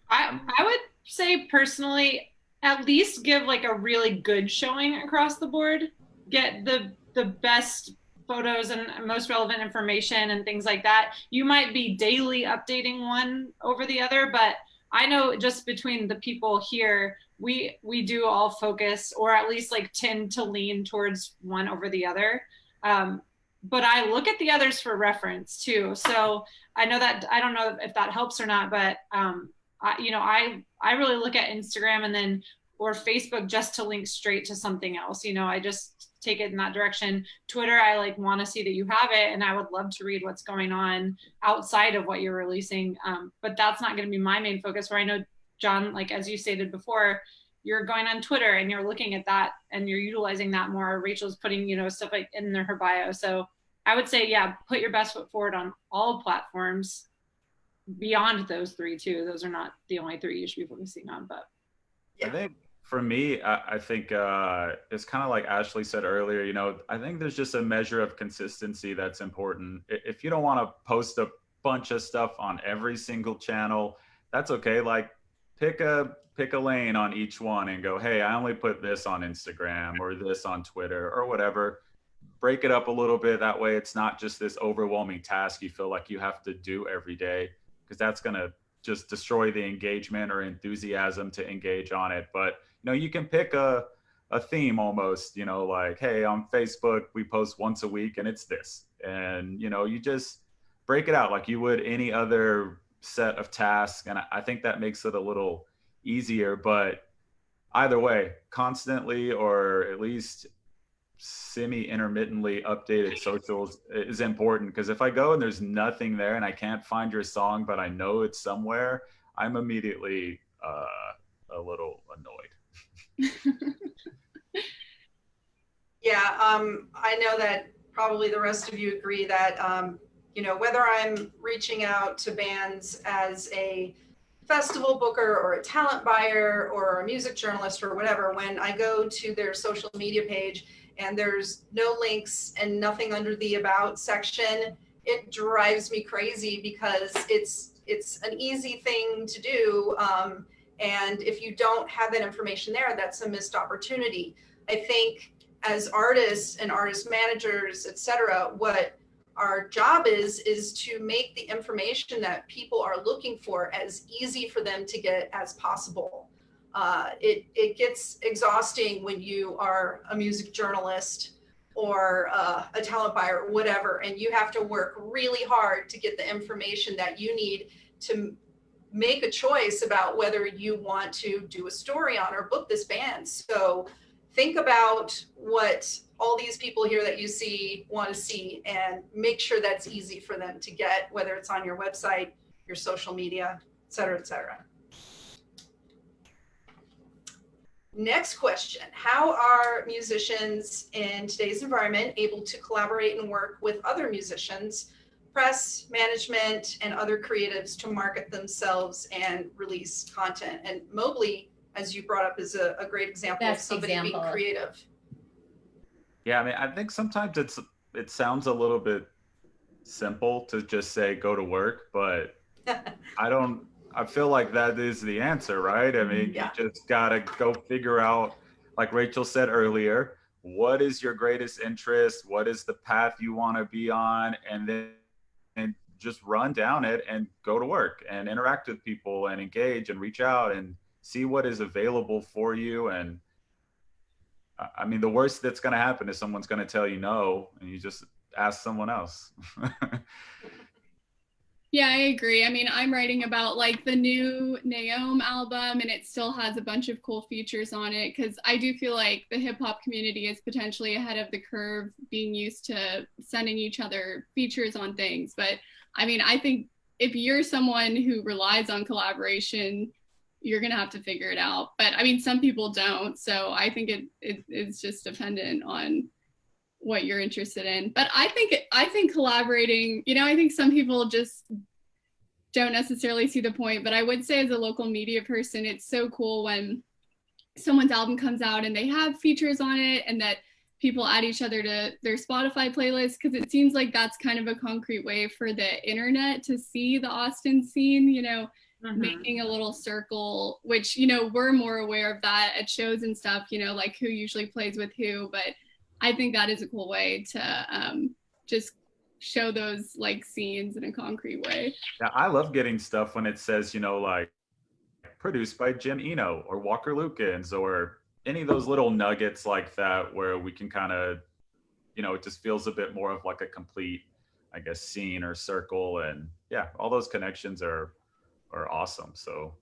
D: I would say personally, at least give like a really good showing across the board. Get the best photos and most relevant information and things like that. You might be daily updating one over the other, but I know just between the people here, we do all focus, or at least like tend to lean towards one over the other. But I look at the others for reference too. So I know that, I don't know if that helps or not, but I really look at Instagram and then, or Facebook just to link straight to something else. You know, I just take it in that direction. Twitter, I like want to see that you have it, and I would love to read what's going on outside of what you're releasing. But that's not going to be my main focus. Where I know, John, like as you stated before, you're going on Twitter and you're looking at that and you're utilizing that more. Rachel's putting, you know, stuff like in her bio. So I would say, yeah, put your best foot forward on all platforms beyond those three too. Those are not the only three you should be focusing on, but
A: I think for me, I think it's kind of like Ashley said earlier, you know, I think there's just a measure of consistency that's important. If you don't want to post a bunch of stuff on every single channel, that's okay. Like pick a lane on each one and go, hey, I only put this on Instagram or this on Twitter or whatever. Break it up a little bit. That way it's not just this overwhelming task you feel like you have to do every day, because that's going to just destroy the engagement or enthusiasm to engage on it. But you know, you can pick a theme almost, you know, like, hey, on Facebook we post once a week and it's this, and you know, you just break it out like you would any other set of tasks, and I think that makes it a little easier. But either way, constantly or at least semi-intermittently updated socials is important, because if I go and there's nothing there and I can't find your song but I know it's somewhere, I'm immediately a little annoyed.
C: Yeah, I know that probably the rest of you agree that you know, whether I'm reaching out to bands as a festival booker or a talent buyer or a music journalist or whatever, when I go to their social media page and there's no links and nothing under the about section, it drives me crazy, because it's an easy thing to do. And if you don't have that information there, that's a missed opportunity. I think as artists and artist managers, etc., what our job is to make the information that people are looking for as easy for them to get as possible. It gets exhausting when you are a music journalist or a talent buyer or whatever, and you have to work really hard to get the information that you need to make a choice about whether you want to do a story on or book this band. So think about what all these people here that you see want to see, and make sure that's easy for them to get, whether it's on your website, your social media, et cetera, et cetera. Next question: how are musicians in today's environment able to collaborate and work with other musicians, press, management, and other creatives to market themselves and release content? And Mobley, as you brought up, is a great example of somebody being creative.
A: Yeah, I mean, I think sometimes it sounds a little bit simple to just say go to work, but I feel like that is the answer, right? I mean,
C: Yeah.
A: you just gotta go figure out, like Rachel said earlier, what is your greatest interest? What is the path you want to be on? And then just run down it and go to work and interact with people and engage and reach out and see what is available for you. And I mean, the worst that's going to happen is someone's going to tell you no, and you just ask someone else.
E: Yeah, I agree. I mean, I'm writing about like the new Naomi album, and it still has a bunch of cool features on it, because I do feel like the hip hop community is potentially ahead of the curve, being used to sending each other features on things. But I mean, I think if you're someone who relies on collaboration, you're gonna have to figure it out. But I mean, some people don't. So I think it's just dependent on what you're interested in. But I think collaborating, you know, I think some people just don't necessarily see the point. But I would say, as a local media person, it's so cool when someone's album comes out and they have features on it, and that people add each other to their Spotify playlist, because it seems like that's kind of a concrete way for the internet to see the Austin scene, you know, making a little circle, which, you know, we're more aware of that at shows and stuff, you know, like who usually plays with who. But I think that is a cool way to just show those like scenes in a concrete way.
A: Yeah, I love getting stuff when it says, you know, like produced by Jim Eno or Walker Lukens, or any of those little nuggets like that, where we can kind of, you know, it just feels a bit more of like a complete, I guess, scene or circle. And yeah, all those connections are awesome. So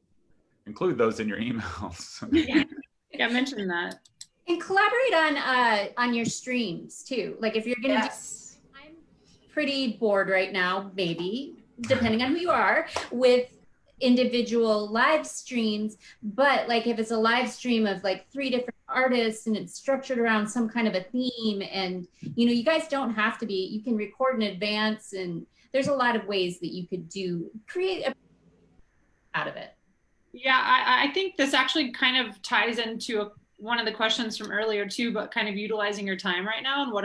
A: include those in your emails.
D: Yeah, mention that.
B: And collaborate on your streams too. Like if you're gonna
C: Yes.
B: I'm pretty bored right now, maybe, depending on who you are, with individual live streams. But like if it's a live stream of like 3 different artists and it's structured around some kind of a theme, and you know, you guys don't have to be, you can record in advance, and there's a lot of ways that you could create out of it.
D: Yeah, I think this actually kind of ties into one of the questions from earlier too, but kind of utilizing your time right now and what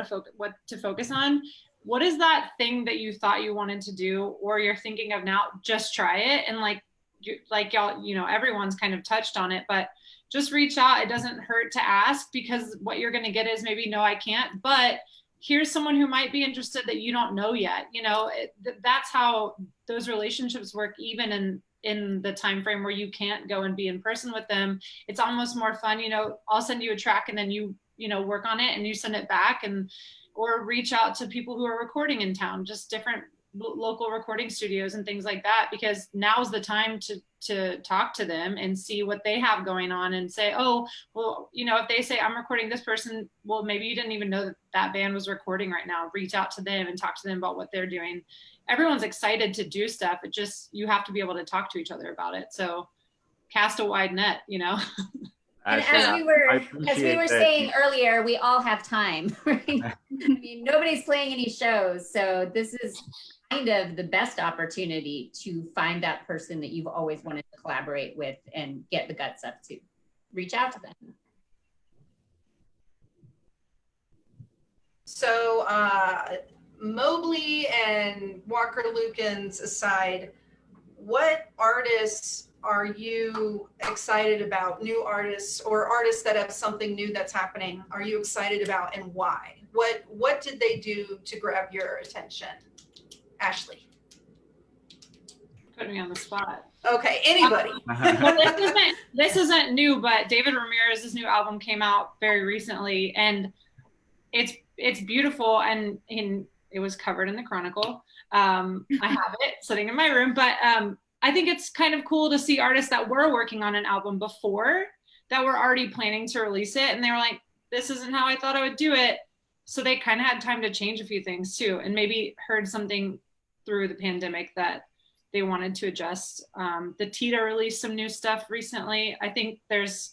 D: to focus on. What is that thing that you thought you wanted to do, or you're thinking of now? Just try it. And like y'all, you know, everyone's kind of touched on it, but just reach out. It doesn't hurt to ask, because what you're going to get is maybe, no, I can't, but here's someone who might be interested that you don't know yet. You know, that's how those relationships work, even in the time frame where you can't go and be in person with them. It's almost more fun. You know, I'll send you a track and then you know, work on it and you send it back, or reach out to people who are recording in town, just different local recording studios and things like that, because now's the time to talk to them and see what they have going on, and say, oh, well, you know, if they say I'm recording this person, well, maybe you didn't even know that band was recording right now. Reach out to them and talk to them about what they're doing. Everyone's excited to do stuff. It just, you have to be able to talk to each other about it. So cast a wide net, you know.
B: And as we were saying earlier, we all have time, right? I mean, nobody's playing any shows, so this is kind of the best opportunity to find that person that you've always wanted to collaborate with and get the guts up to. Reach out to them.
C: So Mobley and Walker Lukens aside, what artists are you excited about? New artists or artists that have something new that's happening, are you excited about, and why? What did they do to grab your attention? Ashley.
D: Put me on the spot.
C: Okay, anybody.
D: Well, this isn't new, but David Ramirez's new album came out very recently, and it's beautiful, and it was covered in the Chronicle. I have it sitting in my room, but I think it's kind of cool to see artists that were working on an album before, that were already planning to release it, and they were like, this isn't how I thought I would do it. So they kind of had time to change a few things too, and maybe heard something through the pandemic that they wanted to adjust. The Tita released some new stuff recently. I think there's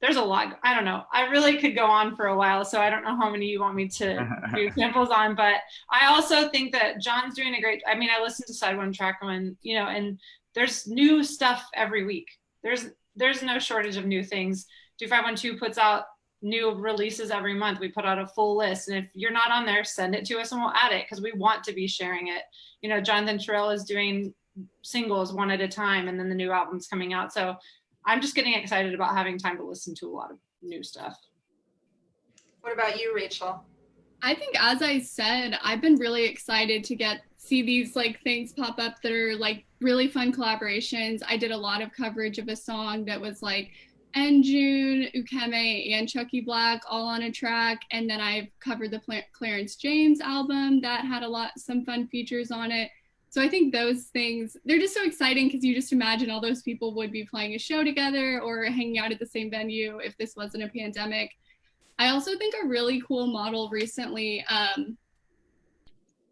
D: a lot. I don't know. I really could go on for a while, so I don't know how many you want me to do samples on, but I also think that John's doing a great, I mean, I listened to Side One, Track One, you know, and there's new stuff every week. There's no shortage of new things. 2512 puts out new releases every month. We put out a full list, and if you're not on there, send it to us and we'll add it, because we want to be sharing it. You know, Jonathan Terrell is doing singles one at a time, and then the new album's coming out. So I'm just getting excited about having time to listen to a lot of new stuff.
C: What about you, Rachel?
E: I think, as I said, I've been really excited to see these like things pop up that are like really fun collaborations. I did a lot of coverage of a song that was like June, Ukeme, and Chucky Black all on a track, and then I've covered the Clarence James album that had some fun features on it. So I think those things, they're just so exciting because you just imagine all those people would be playing a show together or hanging out at the same venue if this wasn't a pandemic. I also think a really cool model recently,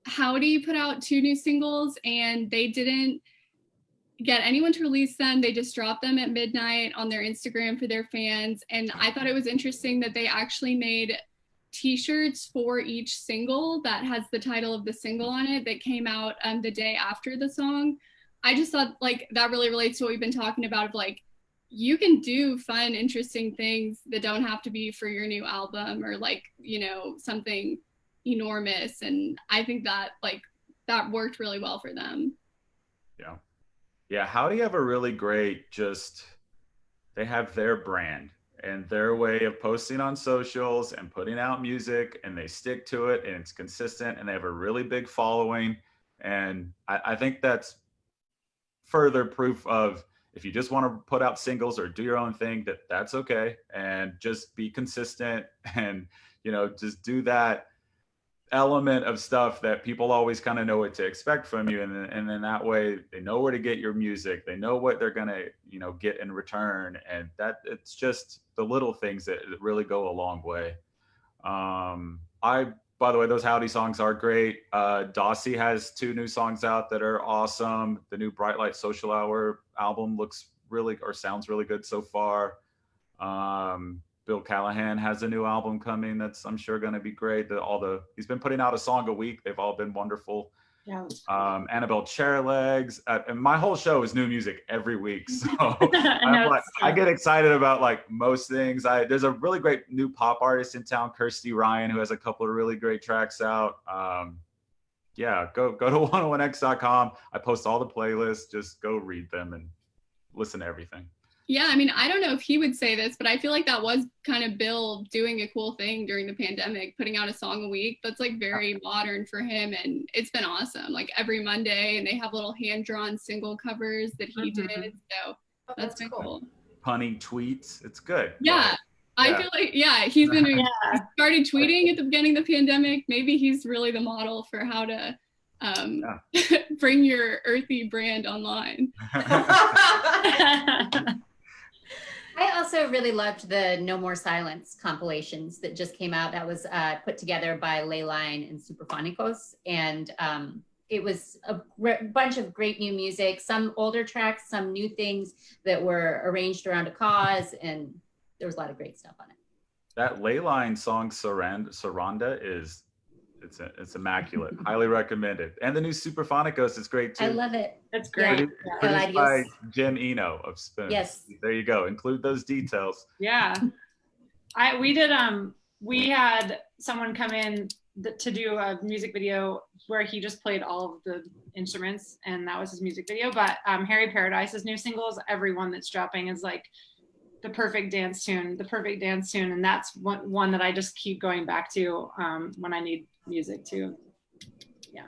E: Howdy put out 2 new singles and they didn't get anyone to release them. They just dropped them at midnight on their Instagram for their fans. And I thought it was interesting that they actually made t-shirts for each single that has the title of the single on it that came out the day after the song. I just thought like that really relates to what we've been talking about of like, you can do fun, interesting things that don't have to be for your new album or like, you know, something enormous. And I think that like that worked really well for them.
A: Yeah. Yeah. Howdy have a really great, they have their brand and their way of posting on socials and putting out music, and they stick to it and it's consistent, and they have a really big following. And I think that's further proof of, if you just want to put out singles or do your own thing, that's okay. And just be consistent and, you know, just do that element of stuff that people always kind of know what to expect from you. And then that way they know where to get your music. They know what they're going to, you know, get in return. And that it's just the little things that really go a long way. By the way, those Howdy songs are great. Dossie has 2 new songs out that are awesome. The new Bright Light Social Hour album sounds really good so far. Bill Callahan has a new album coming that's, I'm sure, going to be great. He's been putting out a song a week. They've all been wonderful.
D: Yeah.
A: Annabelle Chairlegs, and my whole show is new music every week. So I get excited about like most things. There's a really great new pop artist in town, Kirsty Ryan, who has a couple of really great tracks out. Yeah, go to 101x.com. I post all the playlists. Just go read them and listen to everything.
E: Yeah, I mean, I don't know if he would say this, but I feel like that was kind of Bill doing a cool thing during the pandemic, putting out a song a week. That's like very modern for him, and it's been awesome. Like every Monday, and they have little hand-drawn single covers that he did. So that's been cool.
A: Punny tweets, it's good.
E: Yeah, I feel like, he's been he started tweeting at the beginning of the pandemic. Maybe he's really the model for how to bring your earthy brand online.
B: I also really loved the No More Silence compilations that just came out. That was put together by Leyline and Superphonicos. And it was a bunch of great new music, some older tracks, some new things that were arranged around a cause. And there was a lot of great stuff on it. That
A: Leyline song, Saranda, it's immaculate. Highly recommended. And the new Superphonicos is great too.
B: I love it.
D: That's great.
A: Produced by Jim Eno of Spoon.
B: Yes.
A: There you go. Include those details.
D: Yeah. We had someone come in to do a music video where he just played all of the instruments, and that was his music video. But Harry Paradise's new singles, every one that's dropping is like the perfect dance tune. And that's one that I just keep going back to when I need music too. Yeah.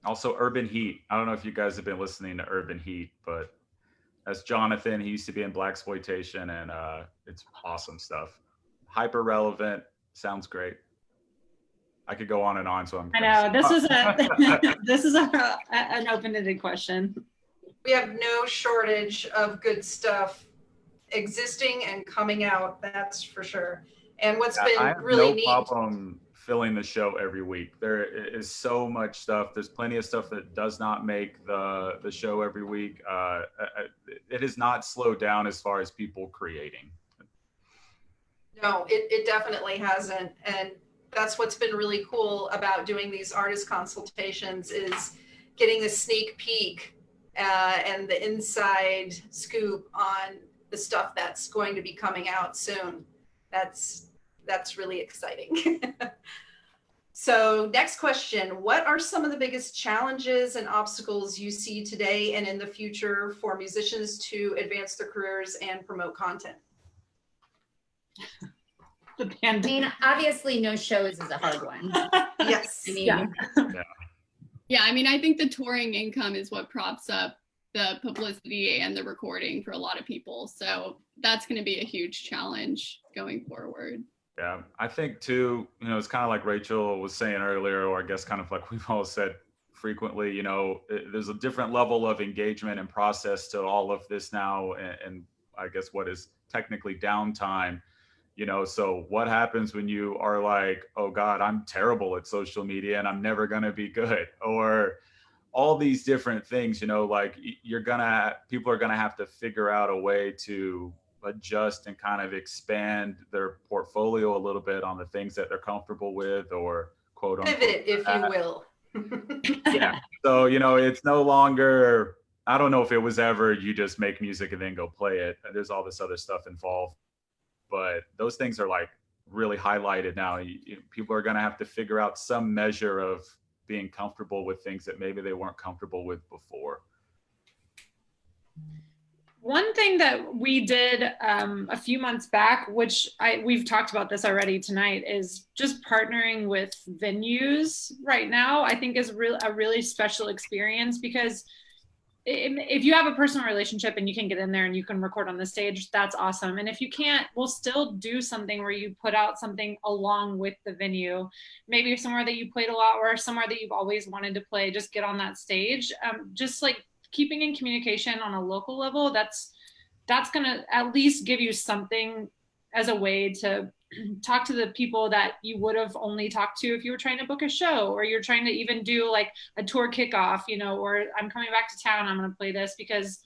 A: Also Urban Heat. I don't know if you guys have been listening to Urban Heat, but that's Jonathan. He used to be in Blaxploitation, and it's awesome stuff. Hyper relevant. Sounds great. I could go on and on. So I
D: know this is an open-ended question.
C: We have no shortage of good stuff existing and coming out. That's for sure. And what's been really neat.
A: Problem filling the show every week. There is so much stuff. There's plenty of stuff that does not make the show every week. It has not slowed down as far as people creating.
C: No, it definitely hasn't. And that's what's been really cool about doing these artist consultations, is getting a sneak peek and the inside scoop on the stuff that's going to be coming out soon. That's really exciting. So next question, what are some of the biggest challenges and obstacles you see today and in the future for musicians to advance their careers and promote content?
D: the
B: I
D: pandemic.
B: mean, obviously no shows is a hard one.
C: Yes.
B: I mean,
D: Yeah.
E: Yeah, I mean, I think the touring income is what props up the publicity and the recording for a lot of people. So that's going to be a huge challenge going forward.
A: Yeah, I think too, it's kind of like Rachel was saying earlier, or I guess kind of like we've all said frequently, there's a different level of engagement and process to all of this now. And I guess what is technically downtime, so what happens when you are like, oh God, I'm terrible at social media and I'm never going to be good, or all these different things, like people are going to have to figure out a way to adjust and kind of expand their portfolio a little bit on the things that they're comfortable with, or quote unquote
C: Pivot, if you will.
A: yeah. So, it's no longer, I don't know if it was ever you just make music and then go play it. There's all this other stuff involved, but those things are like really highlighted now. People are going to have to figure out some measure of being comfortable with things that maybe they weren't comfortable with before.
D: One thing that we did a few months back, which we've talked about this already tonight, is just partnering with venues right now, I think is a really special experience, because if you have a personal relationship and you can get in there and you can record on the stage, that's awesome. And if you can't, we'll still do something where you put out something along with the venue, maybe somewhere that you played a lot or somewhere that you've always wanted to play, just get on that stage. Just like keeping in communication on a local level, that's going to at least give you something as a way to talk to the people that you would have only talked to if you were trying to book a show, or you're trying to even do like a tour kickoff, or I'm coming back to town, I'm going to play this, because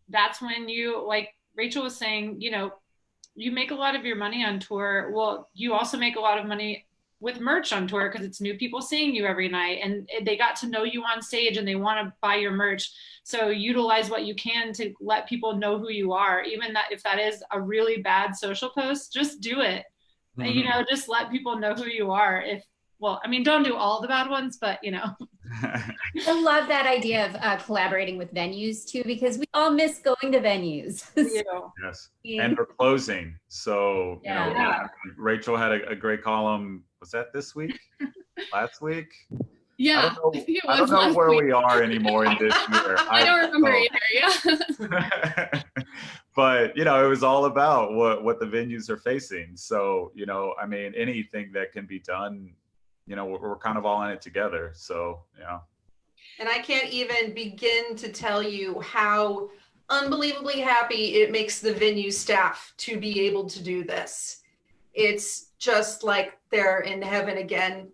D: that's when you, like Rachel was saying, you make a lot of your money on tour. Well, you also make a lot of money with merch on tour, because it's new people seeing you every night and they got to know you on stage and they want to buy your merch. So utilize what you can to let people know who you are, even that if that is a really bad social post, just do it. Mm-hmm. Just let people know who you are. Don't do all the bad ones, but
B: I love that idea of collaborating with venues too, because we all miss going to venues.
A: Yes, and they're closing. So, Rachel had a great column. Was that this week? Last week?
E: Yeah,
A: I don't know where we are anymore in this year.
E: I don't remember either, yeah.
A: But, it was all about what the venues are facing. So, anything that can be done, we're kind of all in it together. So, yeah.
C: And I can't even begin to tell you how unbelievably happy it makes the venue staff to be able to do this. It's just like they're in heaven again.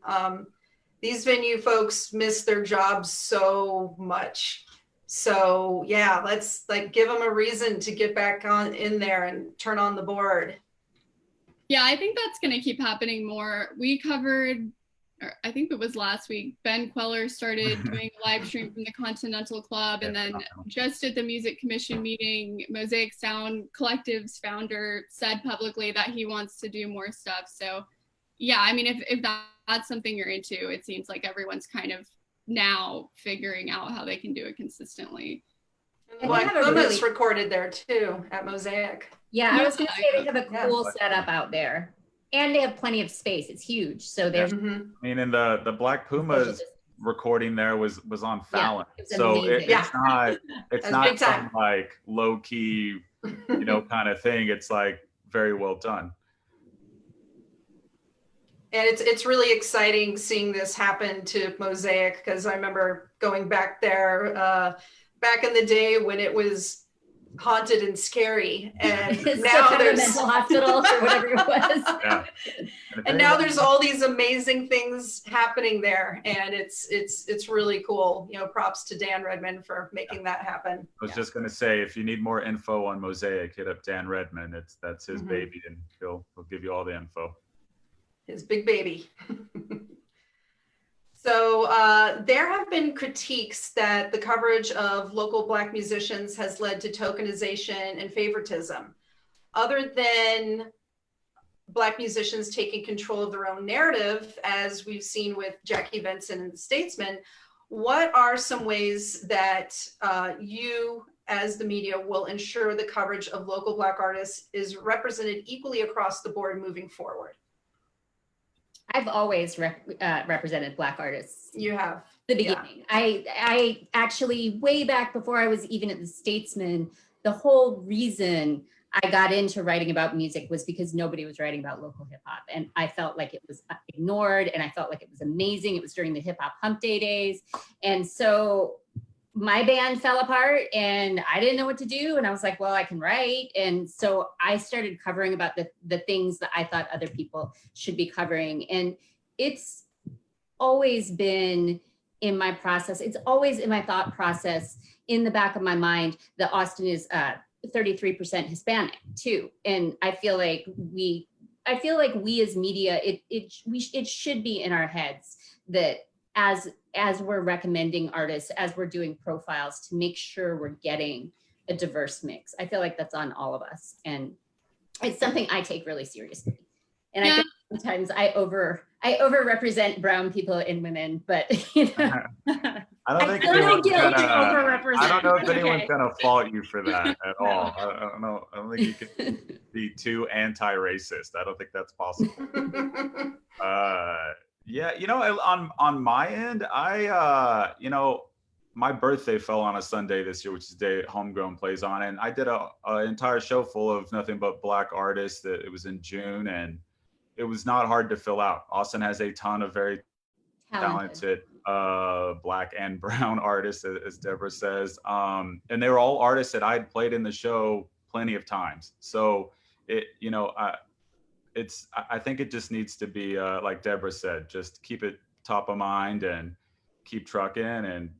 C: These venue folks miss their jobs so much. So yeah, let's give them a reason to get back on in there and turn on the board.
E: Yeah, I think that's going to keep happening more. We covered, I think it was last week, Ben Queller started doing a live stream from the Continental Club. And then just at the Music Commission meeting, Mosaic Sound Collective's founder said publicly that he wants to do more stuff. So yeah, if that's something you're into, it seems like everyone's kind of now figuring out how they can do it consistently.
C: And Puma's recorded there too at Mosaic.
B: Yeah, I was going to say they have a cool setup out there. And they have plenty of space. It's huge. So there's.
C: Mm-hmm.
A: And the Black Pumas recording there was on Fallon. So it's not some like low key, kind of thing. It's like very well done.
C: And it's really exciting seeing this happen to Mosaic, because I remember going back there back in the day when it was haunted and scary, and now there's a
B: mental hospital or whatever it was.
A: Yeah.
C: And now there's all these amazing things happening there, and it's really cool. Props to Dan Redmond for making that happen.
A: I was just gonna say, if you need more info on Mosaic, hit up Dan Redmond. That's his baby, and he'll give you all the info.
C: His big baby. So there have been critiques that the coverage of local Black musicians has led to tokenization and favoritism. Other than Black musicians taking control of their own narrative, as we've seen with Jackie Venson and the Statesman, what are some ways that you as the media will ensure the coverage of local Black artists is represented equally across the board moving forward?
B: I've always represented Black artists.
C: You have.
B: The beginning. Yeah. I actually, way back before I was even at the Statesman, the whole reason I got into writing about music was because nobody was writing about local hip hop. And I felt like it was ignored, and I felt like it was amazing. It was during the hip hop hump day days. And so my band fell apart and I didn't know what to do. And I was like, well, I can write. And so I started covering about the things that I thought other people should be covering. And it's always been in my process. It's always in my thought process, in the back of my mind, that Austin is 33% Hispanic too. And I feel like we as media, it should be in our heads that as we're recommending artists, as we're doing profiles, to make sure we're getting a diverse mix. I feel like that's on all of us. And it's something I take really seriously. And I think sometimes I overrepresent brown people and women, but
A: I don't know if anyone's gonna fault you for that at all. I don't know. I don't think you could be too anti-racist. I don't think that's possible. Yeah, on my end, my birthday fell on a Sunday this year, which is the day Homegrown plays on, and I did an entire show full of nothing but Black artists. It was in June, and it was not hard to fill out. Austin has a ton of very talented Black and brown artists, as Deborah says, and they were all artists that I'd played in the show plenty of times. So I think it just needs to be like Deborah said, just keep it top of mind and keep trucking and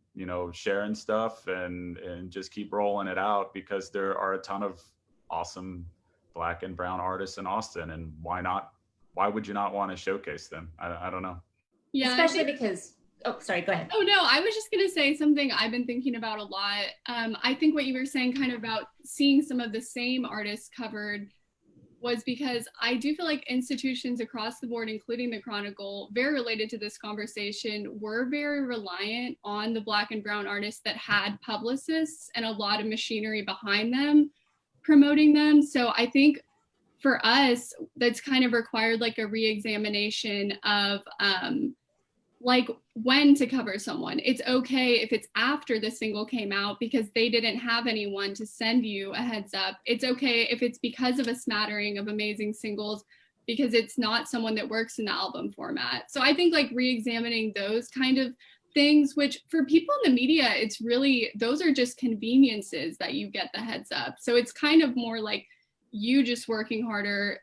A: sharing stuff and just keep rolling it out, because there are a ton of awesome Black and brown artists in Austin, and why would you not want to showcase them? I don't know.
B: Yeah, especially because, sorry, go ahead.
E: Oh no, I was just gonna say something I've been thinking about a lot. I think what you were saying kind of about seeing some of the same artists covered was because I do feel like institutions across the board, including the Chronicle, very related to this conversation, were very reliant on the Black and brown artists that had publicists and a lot of machinery behind them promoting them. So I think for us, that's kind of required like a re-examination of like when to cover someone. It's okay if it's after the single came out because they didn't have anyone to send you a heads up. It's okay if it's because of a smattering of amazing singles because it's not someone that works in the album format. So I think like re-examining those kind of things, which for people in the media, it's really, those are just conveniences that you get the heads up. So it's kind of more like you just working harder,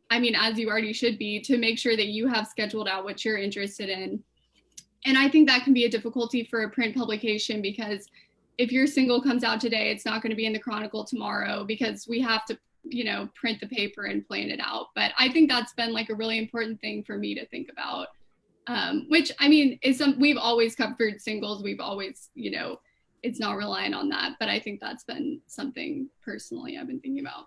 E: I mean, as you already should be, to make sure that you have scheduled out what you're interested in. And I think that can be a difficulty for a print publication, because if your single comes out today, it's not going to be in the Chronicle tomorrow because we have to, print the paper and plan it out. But I think that's been like a really important thing for me to think about, which I mean, we've always covered singles. We've always, it's not relying on that. But I think that's been something personally I've been thinking about.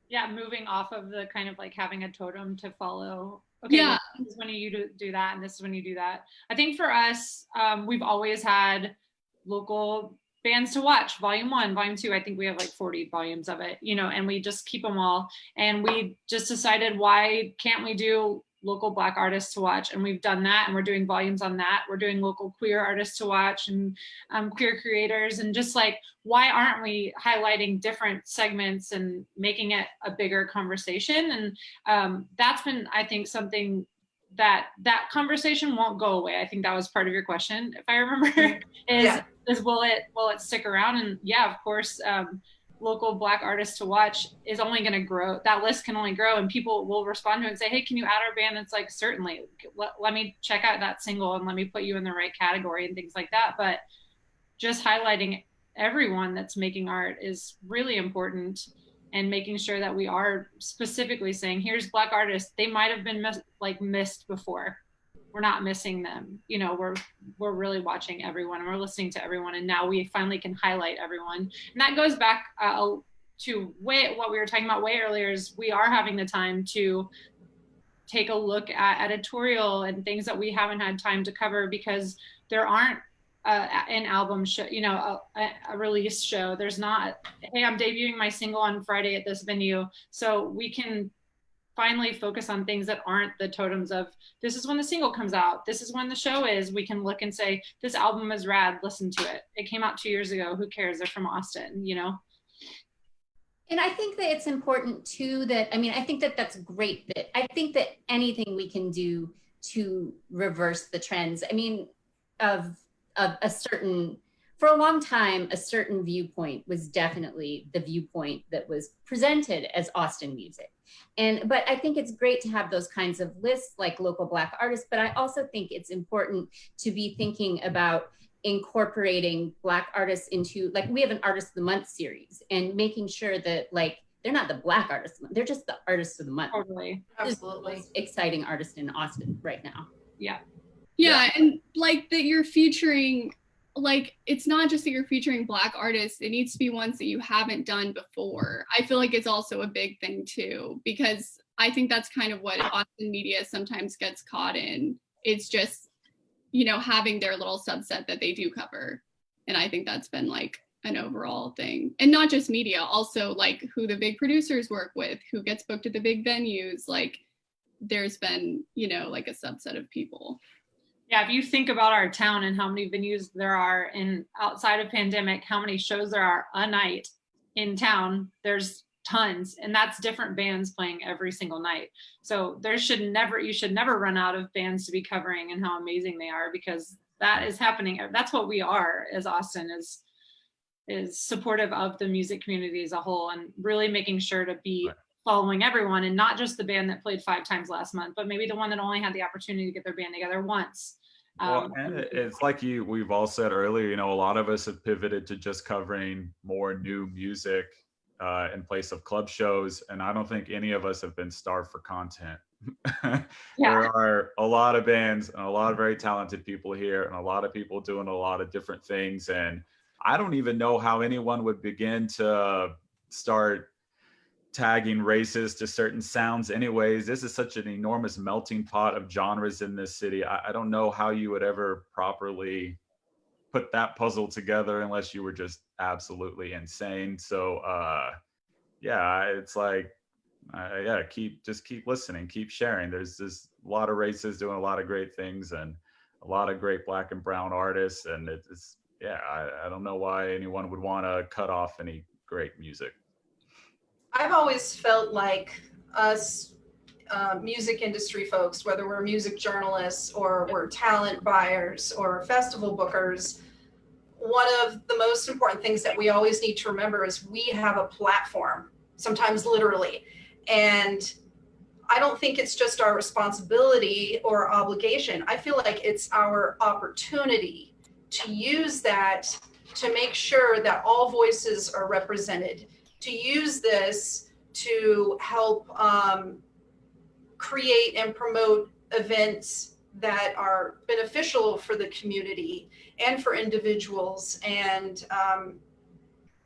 D: Yeah, moving off of the kind of like having a totem to follow. Okay,
E: yeah.
D: Well, this is when you do that, and this is when you do that. I think for us, we've always had local bands to watch. Volume 1, Volume 2, I think we have like 40 volumes of it, and we just keep them all. And we just decided, why can't we do local Black artists to watch? And we've done that, and we're doing volumes on that. We're doing local queer artists to watch and queer creators, and just like, why aren't we highlighting different segments and making it a bigger conversation? And that's been, I think, something that conversation won't go away. I think that was part of your question, if I remember, is will it stick around? And yeah, of course, local Black artists to watch is only going to grow. That list can only grow, and people will respond to it and say, hey, can you add our band? And it's like, certainly, let me check out that single and let me put you in the right category and things like that. But just highlighting everyone that's making art is really important, and making sure that we are specifically saying, here's Black artists. They might have been missed before. We're not missing them. We're really watching everyone, and we're listening to everyone. And now we finally can highlight everyone. And that goes back to what we were talking about way earlier, is we are having the time to take a look at editorial and things that we haven't had time to cover, because there aren't an album show, a release show. There's not, hey, I'm debuting my single on Friday at this venue. So we can finally focus on things that aren't the totems of this is when the single comes out, this is when the show is. We can look and say, this album is rad, listen to it. It came out 2 years ago, who cares? They're from Austin,
B: And I think that it's important too that, I think that that's great. That I think that anything we can do to reverse the trends, of a certain, for a long time, a certain viewpoint was definitely the viewpoint that was presented as Austin music. But I think it's great to have those kinds of lists like local Black artists, but I also think it's important to be thinking about incorporating Black artists into, like, we have an Artist of the Month series, and making sure that, like, they're not the Black artists, they're just the Artists of the Month.
D: Totally.
C: Absolutely.
B: Most exciting artist in Austin right now.
E: Yeah, and like that you're featuring, like, it's not just that you're featuring Black artists, it needs to be ones that you haven't done before. I feel like it's also a big thing too, because I think that's kind of what Austin media sometimes gets caught in. It's just, having their little subset that they do cover. And I think that's been like an overall thing. And not just media, also like who the big producers work with, who gets booked at the big venues. Like there's been, like a subset of people.
D: Yeah, if you think about our town and how many venues there are, and outside of pandemic, how many shows there are a night in town, there's tons, and that's different bands playing every single night. So you should never run out of bands to be covering and how amazing they are, because that is happening. That's what we are as Austin, is supportive of the music community as a whole, and really making sure to be following everyone, and not just the band that played 5 times last month, but maybe the one that only had the opportunity to get their band together once.
A: Well, and it's like we've all said earlier, a lot of us have pivoted to just covering more new music in place of club shows. And I don't think any of us have been starved for content. There are a lot of bands and a lot of very talented people here, and a lot of people doing a lot of different things. And I don't even know how anyone would begin to start tagging races to certain sounds anyways. This is such an enormous melting pot of genres in this city. I don't know how you would ever properly put that puzzle together unless you were just absolutely insane. So it's like keep listening, keep sharing. There's a lot of races doing a lot of great things, and a lot of great Black and brown artists, and I don't know why anyone would want to cut off any great music.
C: I've always felt like us music industry folks, whether we're music journalists or we're talent buyers or festival bookers, one of the most important things that we always need to remember is we have a platform, sometimes literally. And I don't think it's just our responsibility or obligation. I feel like it's our opportunity to use that to make sure that all voices are represented, to use this to help create and promote events that are beneficial for the community and for individuals. And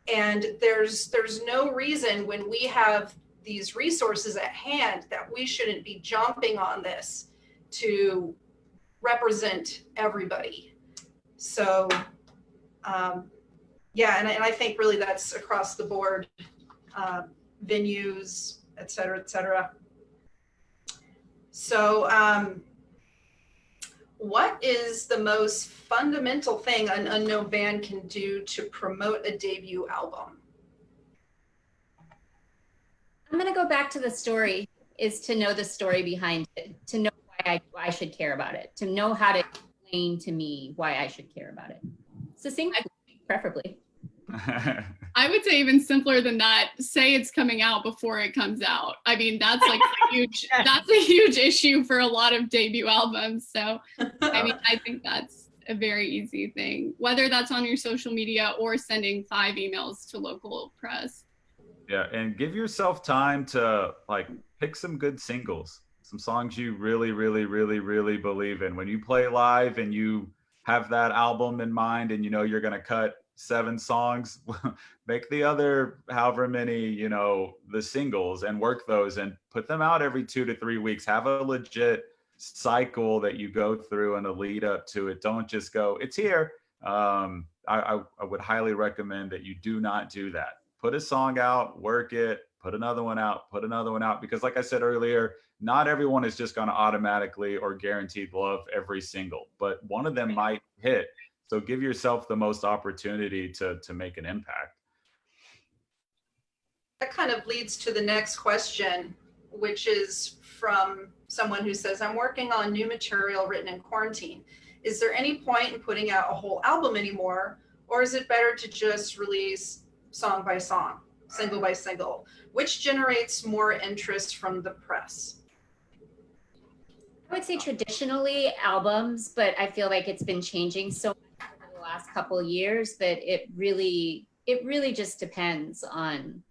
C: there's no reason, when we have these resources at hand, that we shouldn't be jumping on this to represent everybody. So and I think really that's across the board, venues, et cetera, et cetera. So what is the most fundamental thing an unknown band can do to promote a debut album?
B: I'm going to go back to the story, is to know the story behind it, to know why I should care about it, to know how to explain to me why I should care about it. Succinctly, preferably.
E: I would say even simpler than that, say it's coming out before it comes out. I mean, that's like that's a huge issue for a lot of debut albums. So, I think that's a very easy thing, whether that's on your social media or sending 5 emails to local press.
A: Yeah, and give yourself time to pick some good singles, some songs you really, really, really, really believe in. When you play live and you have that album in mind and you're going to cut 7 songs, make the other however many, the singles, and work those and put them out every 2 to 3 weeks. Have a legit cycle that you go through and a lead up to it. Don't just go, it's here, I would highly recommend that you do not do that. Put a song out, work it, put another one out, put another one out, because like I said earlier, not everyone is just going to automatically or guaranteed love every single, but one of them might hit. So give yourself the most opportunity to make an impact.
C: That kind of leads to the next question, which is from someone who says, I'm working on new material written in quarantine. Is there any point in putting out a whole album anymore? Or is it better to just release song by song, single by single? Which generates more interest from the press?
B: I would say traditionally albums, but I feel like it's been changing so much over the last couple of years that it really just depends on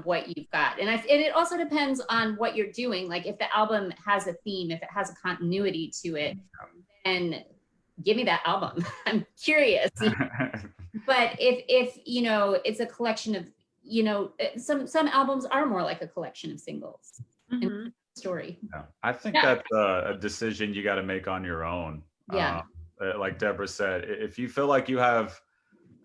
B: what you've got. And it also depends on what you're doing. Like if the album has a theme, if it has a continuity to it, then give me that album. I'm curious. But if you know, it's a collection of, you know, some albums are more like a collection of singles.
D: Mm-hmm.
B: Story.
A: Yeah. I think that's a decision you got to make on your own.
B: Yeah.
A: Like Deborah said, if you feel like you have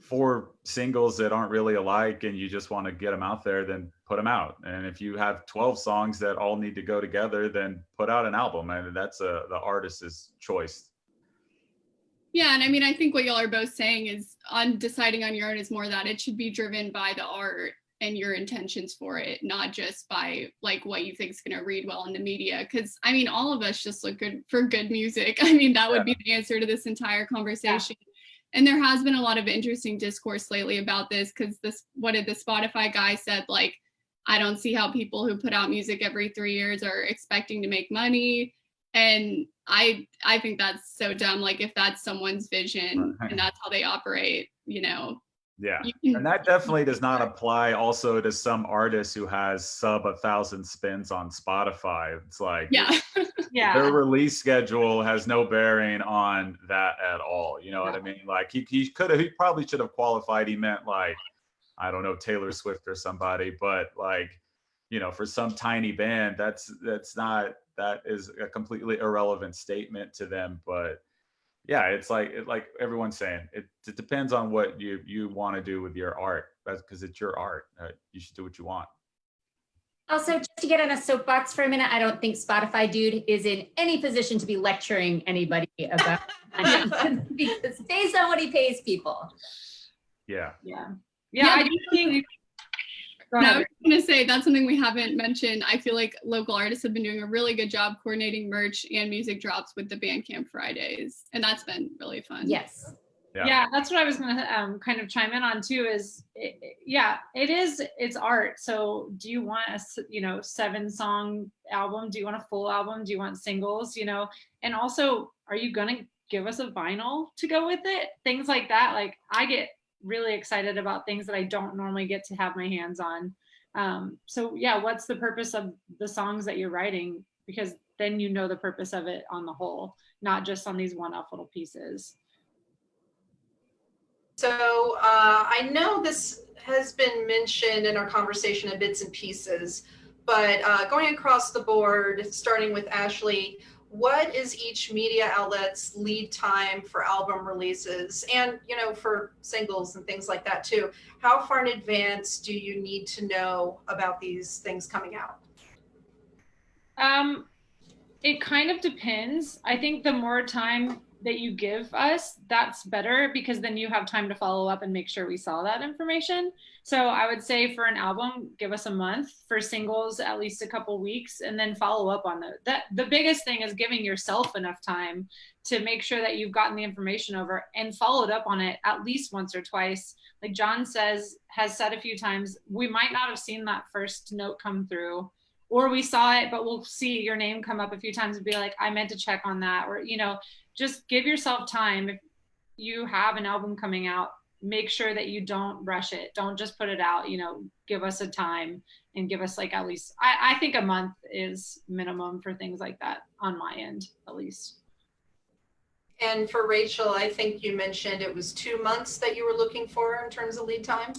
A: 4 singles that aren't really alike and you just want to get them out there, then put them out. And if you have 12 songs that all need to go together, then put out an album. And that's the artist's choice.
E: Yeah, and I mean, I think what y'all are both saying is on deciding on your own is more that it should be driven by the art and your intentions for it, not just by like what you think is going to read well in the media. Because I mean, all of us just look good for good music. I mean, that would be the answer to this entire conversation. Yeah. And there has been a lot of interesting discourse lately about this, because what did the Spotify guy said, like, I don't see how people who put out music every 3 years are expecting to make money. And I think that's so dumb. Like if that's someone's vision and that's how they operate, you know.
A: Yeah, and that definitely does not apply also to some artists who has sub 1,000 spins on Spotify. It's like, their release schedule has no bearing on that at all. You know what I mean? Like he probably should have qualified. He meant like, I don't know, Taylor Swift or somebody, but like, you know, for some tiny band, that is a completely irrelevant statement to them. But yeah, it's like everyone's saying, it depends on what you want to do with your art. That's because it's your art. You should do what you want.
B: Also, just to get on a soapbox for a minute, I don't think Spotify dude is in any position to be lecturing anybody about because based on what he pays people.
A: Yeah.
D: I do think.
E: No, I was going to say that's something we haven't mentioned. I feel like local artists have been doing a really good job coordinating merch and music drops with the Bandcamp Fridays, and that's been really fun.
B: Yes.
D: Yeah, that's what I was going to kind of chime in on too. It's art. So do you want a 7-song album? Do you want a full album? Do you want singles? You know, and also, are you going to give us a vinyl to go with it? Things like that. Like I get really excited about things that I don't normally get to have my hands on. So yeah, what's the purpose of the songs that you're writing? Because then you know the purpose of it on the whole, not just on these one-off little pieces.
C: So I know this has been mentioned in our conversation in bits and pieces, but going across the board, starting with Ashley, what is each media outlet's lead time for album releases and, you know, for singles and things like that too? How far in advance do you need to know about these things coming out?
D: It kind of depends. I think the more time that you give us, that's better, because then you have time to follow up and make sure we saw that information. So I would say for an album, give us a month. For singles, at least a couple weeks, and then follow up on that. The biggest thing is giving yourself enough time to make sure that you've gotten the information over and followed up on it at least once or twice. Like John has said a few times, we might not have seen that first note come through, or we saw it, but we'll see your name come up a few times and be like, I meant to check on that. Or, you know, just give yourself time. If you have an album coming out, make sure that you don't rush it. Don't just put it out, you know, give us a time and give us like at least, I think a month is minimum for things like that on my end, at least.
C: And for Rachel, I think you mentioned it was 2 months that you were looking for in terms of lead time.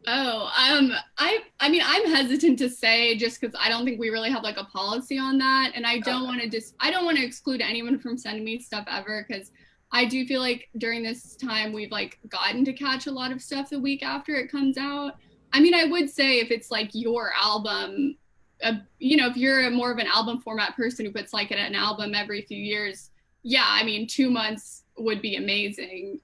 E: Oh, I mean, I'm hesitant to say just because I don't think we really have like a policy on that. And I don't want to exclude anyone from sending me stuff ever, because I do feel like during this time we've like gotten to catch a lot of stuff the week after it comes out. I mean, I would say if it's like your album, you know, if you're more of an album format person who puts like an album every few years, yeah, I mean, 2 months would be amazing.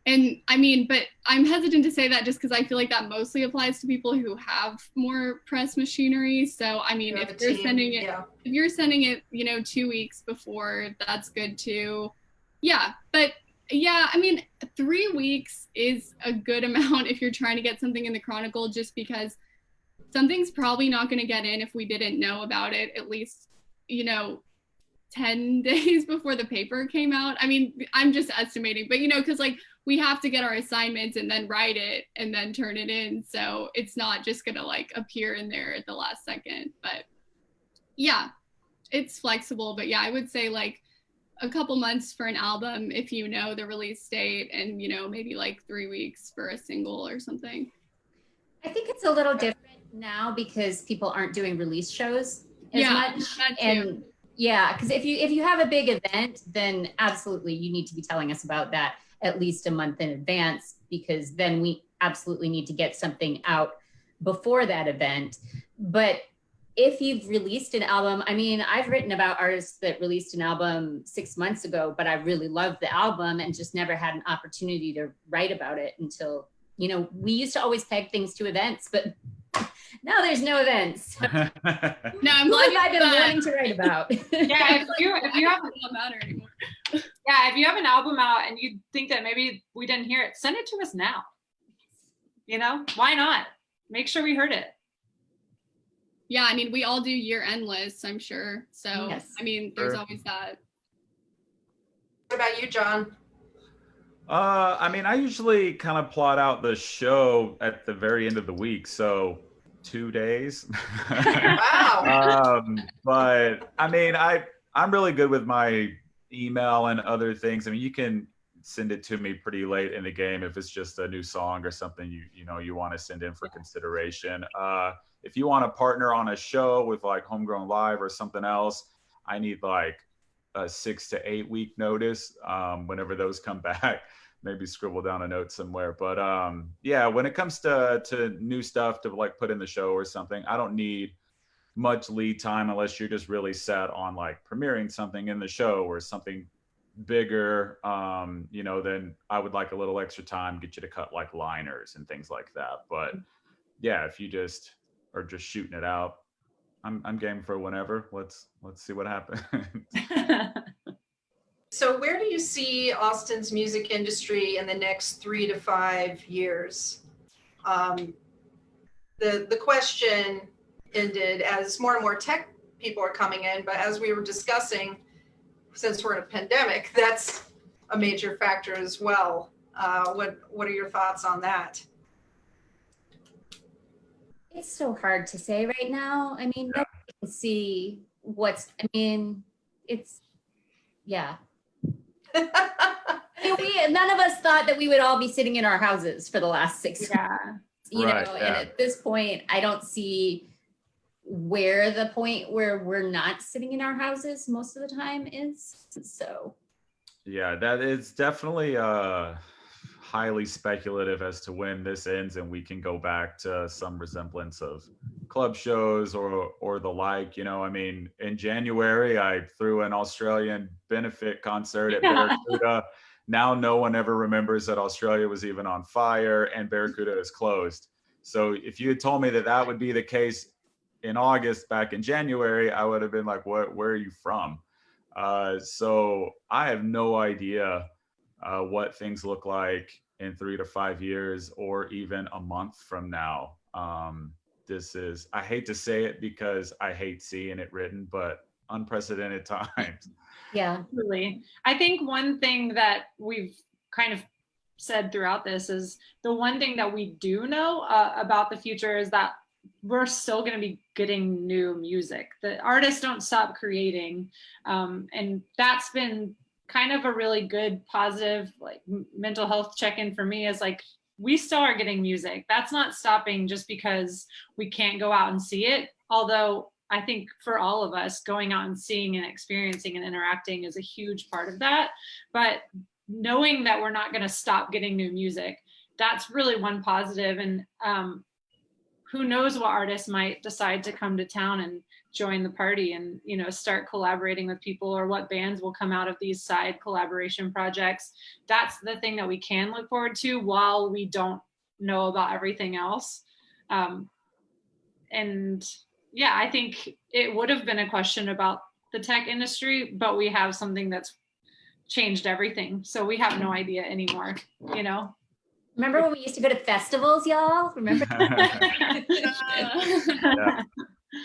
E: And I mean, but I'm hesitant to say that just because I feel like that mostly applies to people who have more press machinery. So I mean, if you're sending it, if you're sending it, you know, 2 weeks before, that's good too. Yeah, but yeah, I mean, 3 weeks is a good amount if you're trying to get something in the Chronicle, just because something's probably not going to get in if we didn't know about it at least, you know, 10 days before the paper came out. I mean, I'm just estimating, but you know, because like we have to get our assignments and then write it and then turn it in. So it's not just going to like appear in there at the last second. But yeah, it's flexible. But yeah, I would say like a couple months for an album if you know the release date, and you know, maybe like 3 weeks for a single or something.
B: I think it's a little different now because people aren't doing release shows as much.
E: That too.
B: And yeah, because if you have a big event, then absolutely you need to be telling us about that at least a month in advance, because then we absolutely need to get something out before that event. But if you've released an album, I mean, I've written about artists that released an album 6 months ago, but I really loved the album and just never had an opportunity to write about it until, you know, we used to always peg things to events, but now there's no events.
E: No, I'm
B: Who
E: glad
B: have I been wanting to write about?
D: Yeah, if you have
E: it doesn't matter anymore.
D: yeah, if you have an album out and you think that maybe we didn't hear it, send it to us now. You know, why not? Make sure we heard it.
E: Yeah, I mean, we all do year-end lists, I'm sure. So,
B: Yes.
E: I mean, there's always that.
C: What about you, John?
A: I mean, I usually kind of plot out the show at the very end of the week, so 2 days.
C: Wow.
A: But I mean, I'm really good with my email and other things. I mean, you can send it to me pretty late in the game if it's just a new song or something you know you want to send in for consideration. If you want to partner on a show with like Homegrown Live or something else, I need like a 6 to 8 week notice whenever those come back. Maybe scribble down a note somewhere. But yeah, when it comes to new stuff to like put in the show or something, I don't need much lead time unless you're just really set on like premiering something in the show or something bigger. You know, then I would like a little extra time, get you to cut like liners and things like that. But yeah, if you just are just shooting it out, I'm game for whenever. Let's see what happens.
C: So where do you see Austin's music industry in the next 3 to 5 years? The question ended as more and more tech people are coming in, but as we were discussing, since we're in a pandemic, that's a major factor as well. What are your thoughts on that?
B: It's so hard to say right now. I mean, nobody can see it's, yeah. I mean, none of us thought that we would all be sitting in our houses for the last 6 months.
D: Yeah.
B: You know, and at this point, I don't see where the point where we're not sitting in our houses most of the time is. So
A: yeah, that is definitely highly speculative as to when this ends and we can go back to some resemblance of club shows or the like. You know, I mean, in January I threw an Australian benefit concert at Barracuda. Now no one ever remembers that Australia was even on fire and Barracuda is closed. So if you had told me that that would be the case in August back in January, I would have been like, where are you from? So I have no idea what things look like in 3 to 5 years or even a month from now. This is, I hate to say it because I hate seeing it written, but unprecedented times.
B: yeah.
D: Absolutely. I think one thing that we've kind of said throughout this is the one thing that we do know about the future is that we're still going to be getting new music. The artists don't stop creating. And that's been kind of a really good, positive, like mental health check-in for me is like, we still are getting music. That's not stopping just because we can't go out and see it. Although I think for all of us, going out and seeing and experiencing and interacting is a huge part of that. But knowing that we're not going to stop getting new music, that's really one positive. And who knows what artists might decide to come to town and join the party and, you know, start collaborating with people, or what bands will come out of these side collaboration projects. That's the thing that we can look forward to while we don't know about everything else. And yeah, I think it would have been a question about the tech industry, but we have something that's changed everything. So we have no idea anymore, you know?
B: Remember when we used to go to festivals, y'all? Remember?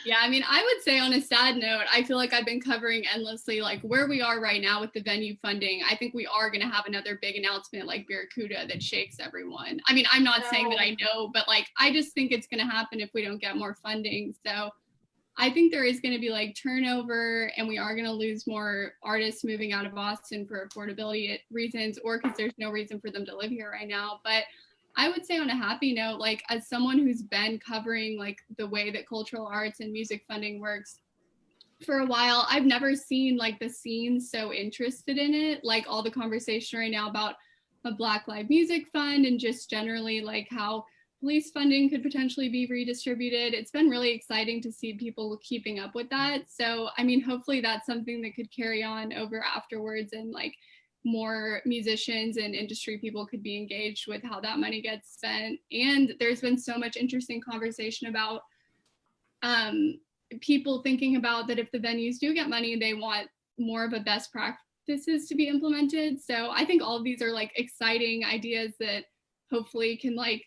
E: Yeah, I mean, I would say on a sad note, I feel like I've been covering endlessly, like where we are right now with the venue funding. I think we are going to have another big announcement like Barracuda that shakes everyone. I mean, I'm not saying that I know, but like, I just think it's going to happen if we don't get more funding. So I think there is going to be like turnover, and we are going to lose more artists moving out of Austin for affordability reasons, or because there's no reason for them to live here right now. But I would say on a happy note, like as someone who's been covering like the way that cultural arts and music funding works for a while, I've never seen like the scene so interested in it. Like all the conversation right now about a Black Lives Music Fund and just generally like how police funding could potentially be redistributed. It's been really exciting to see people keeping up with that. So, I mean, hopefully that's something that could carry on over afterwards, and like more musicians and industry people could be engaged with how that money gets spent. And there's been so much interesting conversation about people thinking about that if the venues do get money, they want more of a best practices to be implemented. So I think all of these are like exciting ideas that hopefully can like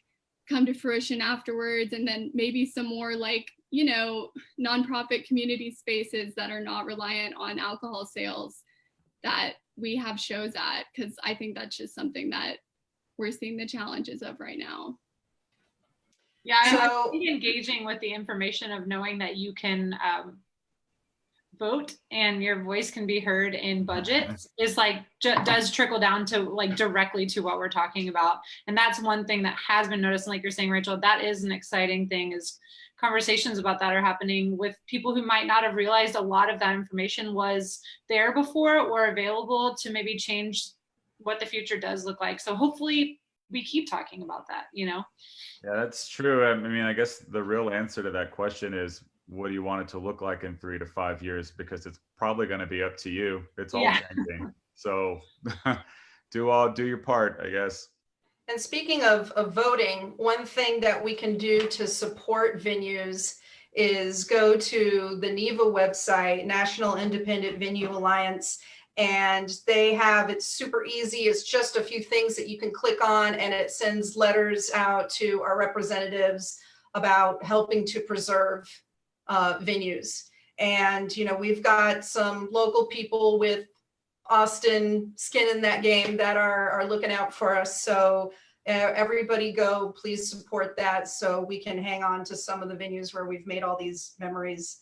E: come to fruition afterwards. And then maybe some more like, you know, nonprofit community spaces that are not reliant on alcohol sales that we have shows at, because I think that's just something that we're seeing the challenges of right now.
D: Yeah, I think engaging with the information of knowing that you can vote and your voice can be heard in budgets is like does trickle down to like directly to what we're talking about. And that's one thing that has been noticed. And like you're saying, Rachel, that is an exciting thing, is conversations about that are happening with people who might not have realized a lot of that information was there before or available to maybe change what the future does look like. So hopefully we keep talking about that, you know?
A: Yeah, that's true. I mean, I guess the real answer to that question is, what do you want it to look like in 3 to 5 years? Because it's probably going to be up to you. It's all changing. So do your part, I guess.
C: And speaking of voting, one thing that we can do to support venues is go to the NIVA website, National Independent Venue Alliance, and they have, it's super easy. It's just a few things that you can click on, and it sends letters out to our representatives about helping to preserve venues. And, you know, we've got some local people with Austin skin in that game that are looking out for us. So everybody go, please support that so we can hang on to some of the venues where we've made all these memories.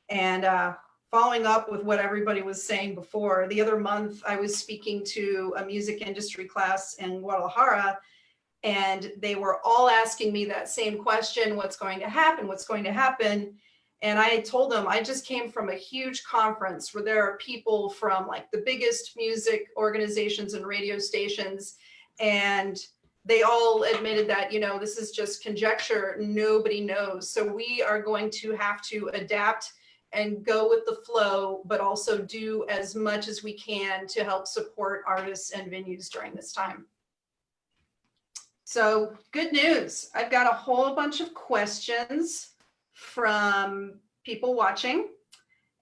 C: And following up with what everybody was saying before, the other month I was speaking to a music industry class in Guadalajara, and they were all asking me that same question, what's going to happen? What's going to happen? And I told them, I just came from a huge conference where there are people from like the biggest music organizations and radio stations, and they all admitted that, you know, this is just conjecture, nobody knows. So we are going to have to adapt and go with the flow, but also do as much as we can to help support artists and venues during this time. So good news, I've got a whole bunch of questions from people watching.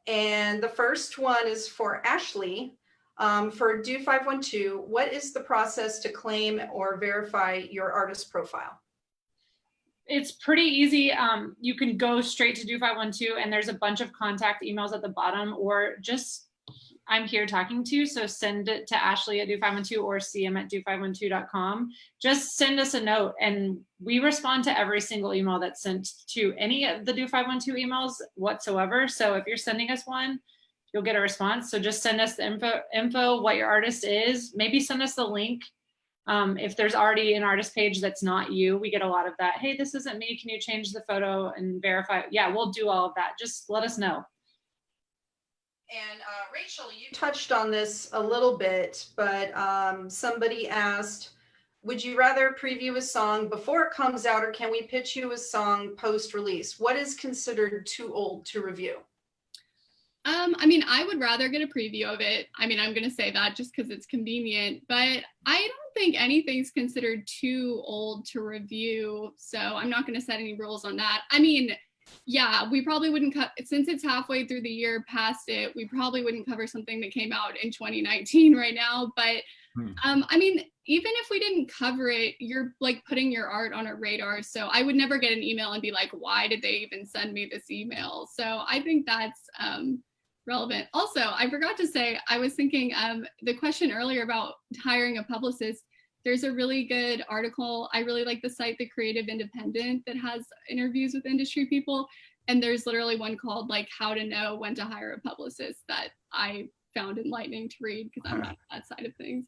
C: And the first one is for Ashley. For Do 512, what is the process to claim or verify your artist profile?
D: It's pretty easy. You can go straight to Do 512, and there's a bunch of contact emails at the bottom, or just I'm here talking to, so send it to Ashley at Do512 or cm@do512.com. Just send us a note, and we respond to every single email that's sent to any of the Do512 emails whatsoever. So if you're sending us one, you'll get a response. So just send us the info, what your artist is, maybe send us the link If there's already an artist page that's not you, we get a lot of that. Hey, this isn't me. Can you change the photo and verify? Yeah, we'll do all of that. Just let us know.
C: And Rachel, you touched on this a little bit, but somebody asked, would you rather preview a song before it comes out, or can we pitch you a song post-release? What is considered too old to review?
E: I mean, I would rather get a preview of it. I mean, I'm going to say that just because it's convenient, but I don't think anything's considered too old to review. So I'm not going to set any rules on that. I mean, yeah, we probably wouldn't since it's halfway through the year past it, we probably wouldn't cover something that came out in 2019 right now. But I mean, even if we didn't cover it, you're like putting your art on a radar. So I would never get an email and be like, why did they even send me this email? So I think that's relevant. Also, I forgot to say, I was thinking the question earlier about hiring a publicist. There's a really good article. I really like the site, The Creative Independent, that has interviews with industry people. And there's literally one called like How to Know When to Hire a Publicist that I found enlightening to read because I'm not on that side of things.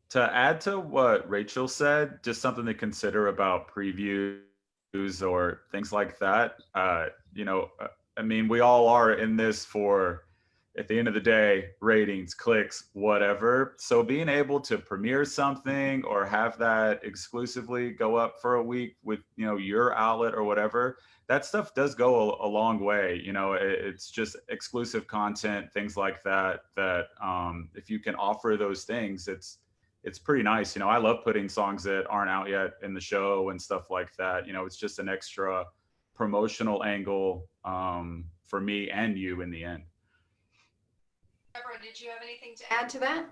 A: To add to what Rachel said, just something to consider about previews or things like that. You know, I mean, we all are in this for, at the end of the day, ratings, clicks, whatever. So being able to premiere something or have that exclusively go up for a week with, you know, your outlet or whatever, that stuff does go a long way. You know, it's just exclusive content, things like that, that if you can offer those things, it's pretty nice. You know, I love putting songs that aren't out yet in the show and stuff like that. You know, it's just an extra promotional angle for me and you in the end.
C: Deborah, did you have anything to add to that?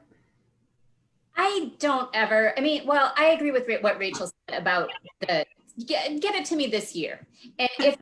B: I don't ever, I mean, well, I agree with what Rachel said about the, get it to me this year. And if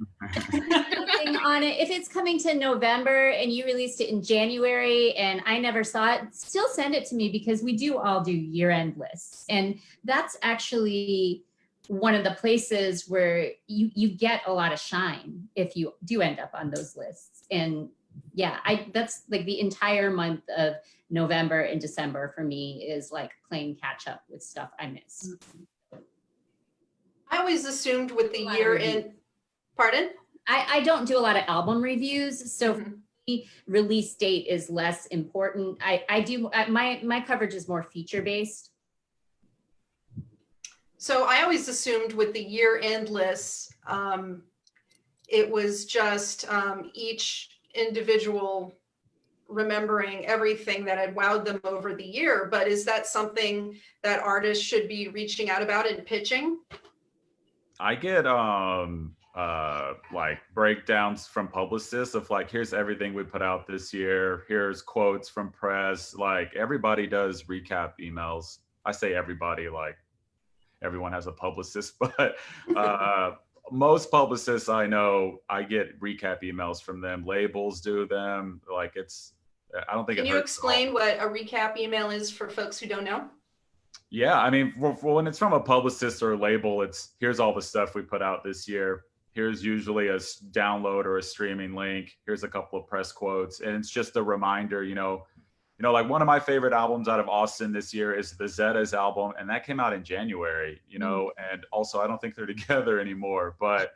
B: on it, if it's coming to November and you released it in January and I never saw it, still send it to me, because we do all do year-end lists. And that's actually one of the places where you get a lot of shine if you do end up on those lists. And yeah, that's like the entire month of November and December for me is like playing catch up with stuff I miss.
C: I always assumed with the year in, pardon?
B: I don't do a lot of album reviews, so for me, release date is less important. I do, my coverage is more feature based.
C: So I always assumed with the year-end lists, it was just each individual remembering everything that had wowed them over the year. But is that something that artists should be reaching out about and pitching?
A: I get like breakdowns from Publicist of like, here's everything we put out this year. Here's quotes from press. Like everybody does recap emails. I say everybody, like everyone has a publicist, but most publicists I know, I get recap emails from them. Labels do them. Like I don't think.
C: Can you explain what a recap email is for folks who don't know?
A: Yeah, I mean, when it's from a publicist or a label, it's here's all the stuff we put out this year. Here's usually a download or a streaming link. Here's a couple of press quotes, and it's just a reminder. You know, like one of my favorite albums out of Austin this year is the Zetas album, and that came out in January. You know, and also I don't think they're together anymore, but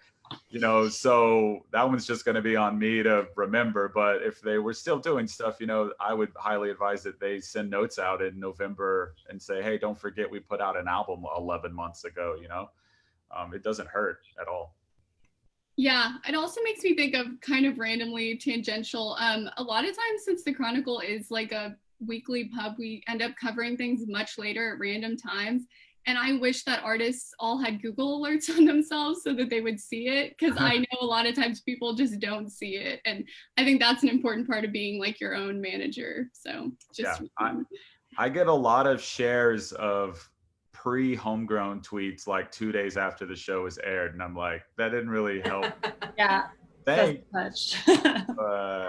A: you know, so that one's just going to be on me to remember. But if they were still doing stuff, you know, I would highly advise that they send notes out in November and say, hey, don't forget we put out an album 11 months ago. You know, it doesn't hurt at all.
E: Yeah, it also makes me think of kind of randomly tangential. A lot of times, since the Chronicle is like a weekly pub, we end up covering things much later at random times. And I wish that artists all had Google alerts on themselves so that they would see it, because I know a lot of times people just don't see it. And I think that's an important part of being like your own manager. So just
A: yeah, I get a lot of shares of pre-homegrown tweets like 2 days after the show was aired. And I'm like, that didn't really help.
D: Yeah.
A: Thanks.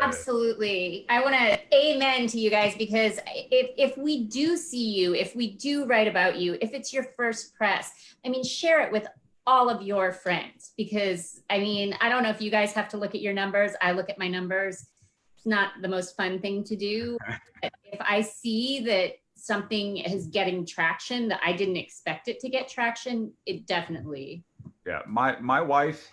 B: Absolutely. I want to amen to you guys, because if we do see you, if we do write about you, if it's your first press, I mean, share it with all of your friends, because I mean, I don't know if you guys have to look at your numbers. I look at my numbers. It's not the most fun thing to do. But if I see that something is getting traction that I didn't expect it to get traction, it definitely.
A: Yeah, my wife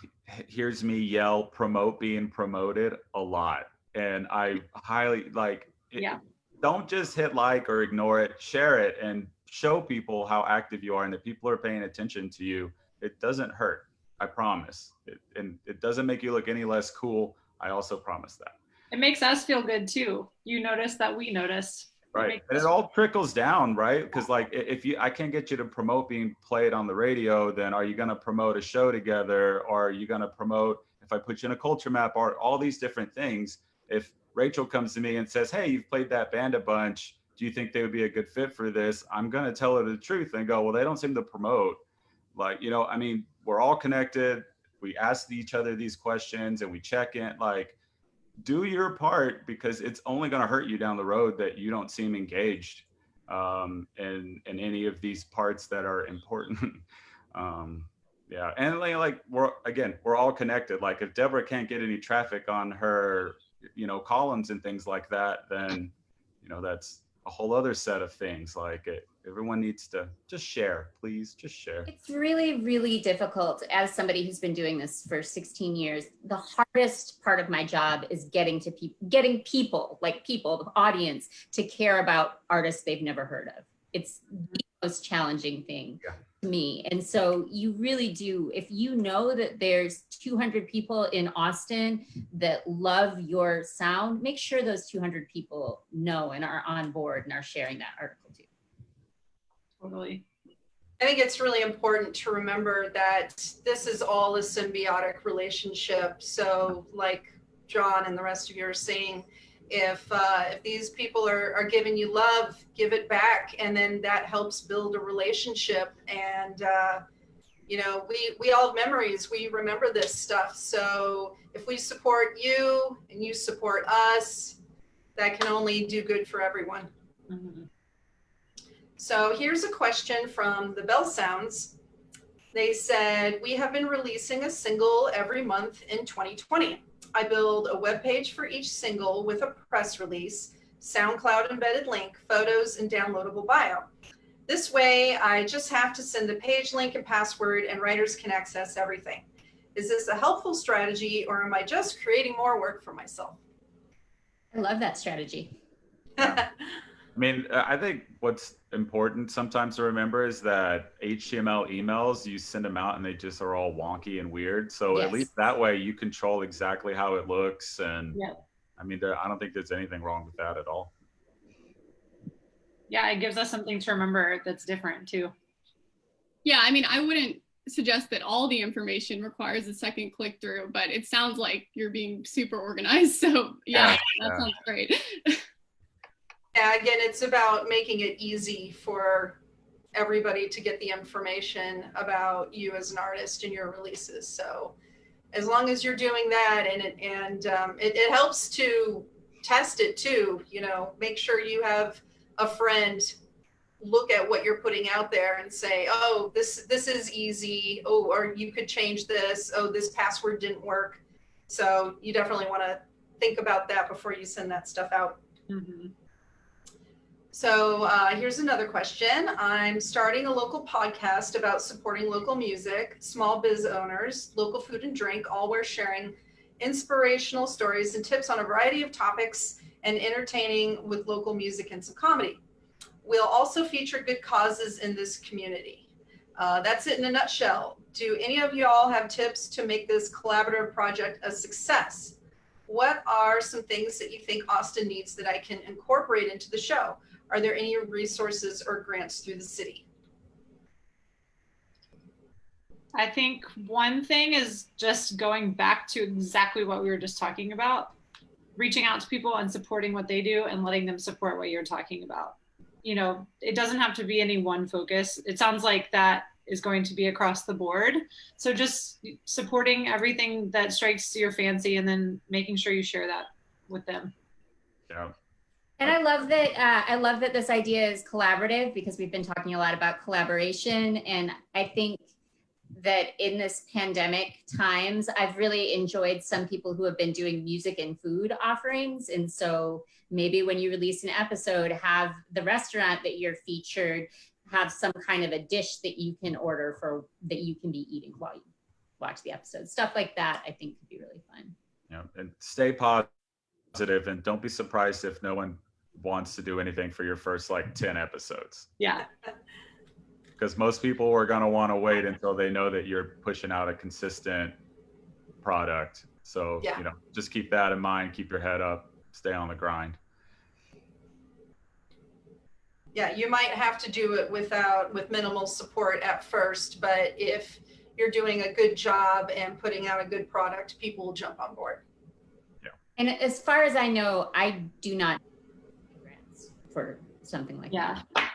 A: hears me yell promote being promoted a lot, and I highly like it.
D: Yeah.
A: Don't just hit like or ignore it, share it and show people how active you are and that people are paying attention to you. It doesn't hurt, I promise. And it doesn't make you look any less cool. I also promise that.
D: It makes us feel good too. You notice that we noticed.
A: Right. And it all trickles down, right? Because like if I can't get you to promote being played on the radio, then are you going to promote a show together? Or are you going to promote, if I put you in a CultureMap or all these different things? If Rachel comes to me and says, hey, you've played that band a bunch, do you think they would be a good fit for this? I'm going to tell her the truth and go, well, they don't seem to promote. Like, you know, I mean, we're all connected. We ask each other these questions and we check in, like, do your part, because it's only going to hurt you down the road that you don't seem engaged in any of these parts that are important. Yeah, and like we're all connected. Like if Deborah can't get any traffic on her, you know, columns and things like that, then you know that's a whole other set of things. Like everyone needs to just share, please, just share.
B: It's really, really difficult as somebody who's been doing this for 16 years. The hardest part of my job is getting people, the audience, to care about artists they've never heard of. It's the most challenging thing to me. And so you really do, if you know that there's 200 people in Austin that love your sound, make sure those 200 people know and are on board and are sharing that article too.
D: Totally.
C: I think it's really important to remember that this is all a symbiotic relationship. So like John and the rest of you are saying, if these people are giving you love, give it back. And then that helps build a relationship. And, you know, we all have memories. We remember this stuff. So if we support you and you support us, that can only do good for everyone.
D: Mm-hmm.
C: So here's a question from the Bell Sounds. They said, we have been releasing a single every month in 2020. I build a webpage for each single with a press release, SoundCloud embedded link, photos, and downloadable bio. This way, I just have to send the page link and password and writers can access everything. Is this a helpful strategy or am I just creating more work for myself?
B: I love that strategy.
A: Yeah. I mean, I think what's important sometimes to remember is that HTML emails, you send them out and they just are all wonky and weird. So at least that way you control exactly how it looks. And I mean, I don't think there's anything wrong with that at all.
D: Yeah, it gives us something to remember that's different too.
E: Yeah, I mean, I wouldn't suggest that all the information requires a second click through, but it sounds like you're being super organized. So that sounds great.
C: Yeah, again, it's about making it easy for everybody to get the information about you as an artist and your releases. So as long as you're doing that and it helps to test it too, you know, make sure you have a friend look at what you're putting out there and say, oh, this is easy. Oh, or you could change this. Oh, this password didn't work. So you definitely want to think about that before you send that stuff out.
D: Mm-hmm.
C: So here's another question. I'm starting a local podcast about supporting local music, small biz owners, local food and drink, all while sharing inspirational stories and tips on a variety of topics and entertaining with local music and some comedy. We'll also feature good causes in this community. That's it in a nutshell. Do any of y'all have tips to make this collaborative project a success? What are some things that you think Austin needs that I can incorporate into the show? Are there any resources or grants through the city?
D: I think one thing is just going back to exactly what we were just talking about, reaching out to people and supporting what they do and letting them support what you're talking about. You know, it doesn't have to be any one focus. It sounds like that is going to be across the board. So just supporting everything that strikes your fancy and then making sure you share that with them.
A: Yeah.
B: And I love that this idea is collaborative because we've been talking a lot about collaboration. And I think that in this pandemic times, I've really enjoyed some people who have been doing music and food offerings. And so maybe when you release an episode, have the restaurant that you're featured have some kind of a dish that you can order for that you can be eating while you watch the episode. Stuff like that, I think could be really fun.
A: Yeah, and stay positive, and don't be surprised if no one wants to do anything for your first like 10 episodes.
D: Yeah.
A: Because most people are going to want to wait until they know that you're pushing out a consistent product. So,
C: Yeah.
A: you know, just keep that in mind, keep your head up, stay on the grind.
C: Yeah, you might have to do it with minimal support at first, but if you're doing a good job and putting out a good product, people will jump on board.
A: Yeah.
B: And as far as I know, I do not grants for something like that.
D: I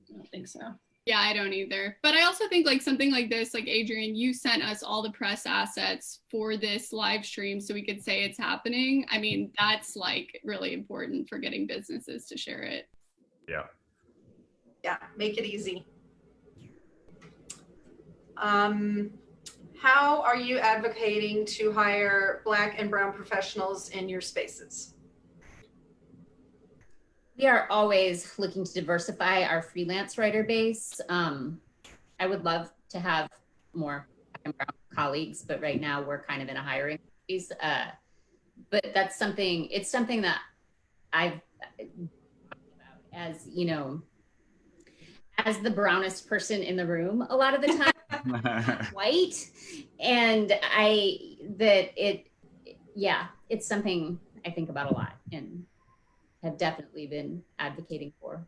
D: don't think so.
E: Yeah, I don't either. But I also think like something like this, like Adrienne, you sent us all the press assets for this live stream so we could say it's happening. I mean, that's like really important for getting businesses to share it.
A: Yeah.
C: Yeah, make it easy. How are you advocating to hire Black and Brown professionals in your spaces?
B: We are always looking to diversify our freelance writer base. I would love to have more Black and Brown colleagues, but right now we're kind of in a hiring phase. But that's something, it's something that I've, as you know, as the brownest person in the room a lot of the time, white, and it's something I think about a lot and have definitely been advocating for.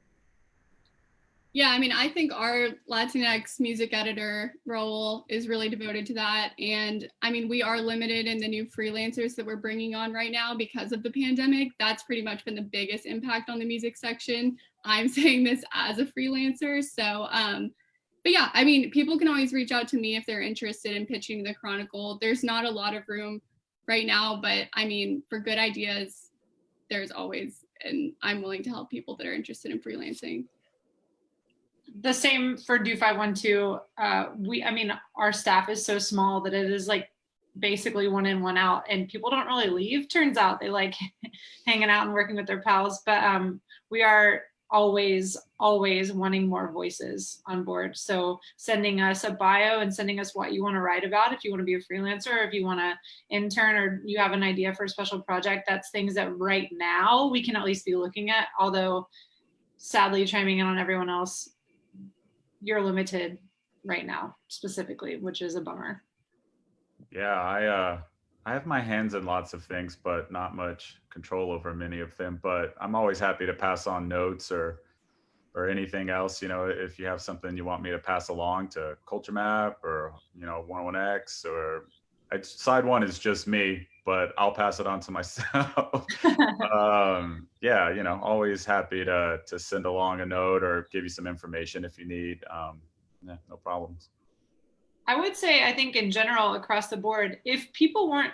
E: Yeah, I mean, I think our Latinx music editor role is really devoted to that. And I mean, we are limited in the new freelancers that we're bringing on right now because of the pandemic. That's pretty much been the biggest impact on the music section. I'm saying this as a freelancer. So, but yeah, I mean, people can always reach out to me if they're interested in pitching the Chronicle. There's not a lot of room right now, but I mean, for good ideas, there's always, and I'm willing to help people that are interested in freelancing.
D: The same for Do 512. Our staff is so small that it is like basically one in, one out, and people don't really leave. Turns out they like hanging out and working with their pals, but we are always wanting more voices on board. So sending us a bio and sending us what you want to write about, if you want to be a freelancer, or if you want to intern, or you have an idea for a special project, that's things that right now we can at least be looking at. Although sadly, chiming in on everyone else, you're limited right now specifically, which is a bummer.
A: Yeah, I have my hands in lots of things, but not much control over many of them. But I'm always happy to pass on notes or anything else. You know, if you have something you want me to pass along to CultureMap or, you know, 101X, or side one is just me, but I'll pass it on to myself. Yeah, you know, always happy to send along a note or give you some information if you need. Yeah, no problems.
D: I would say, I think in general, across the board, if people weren't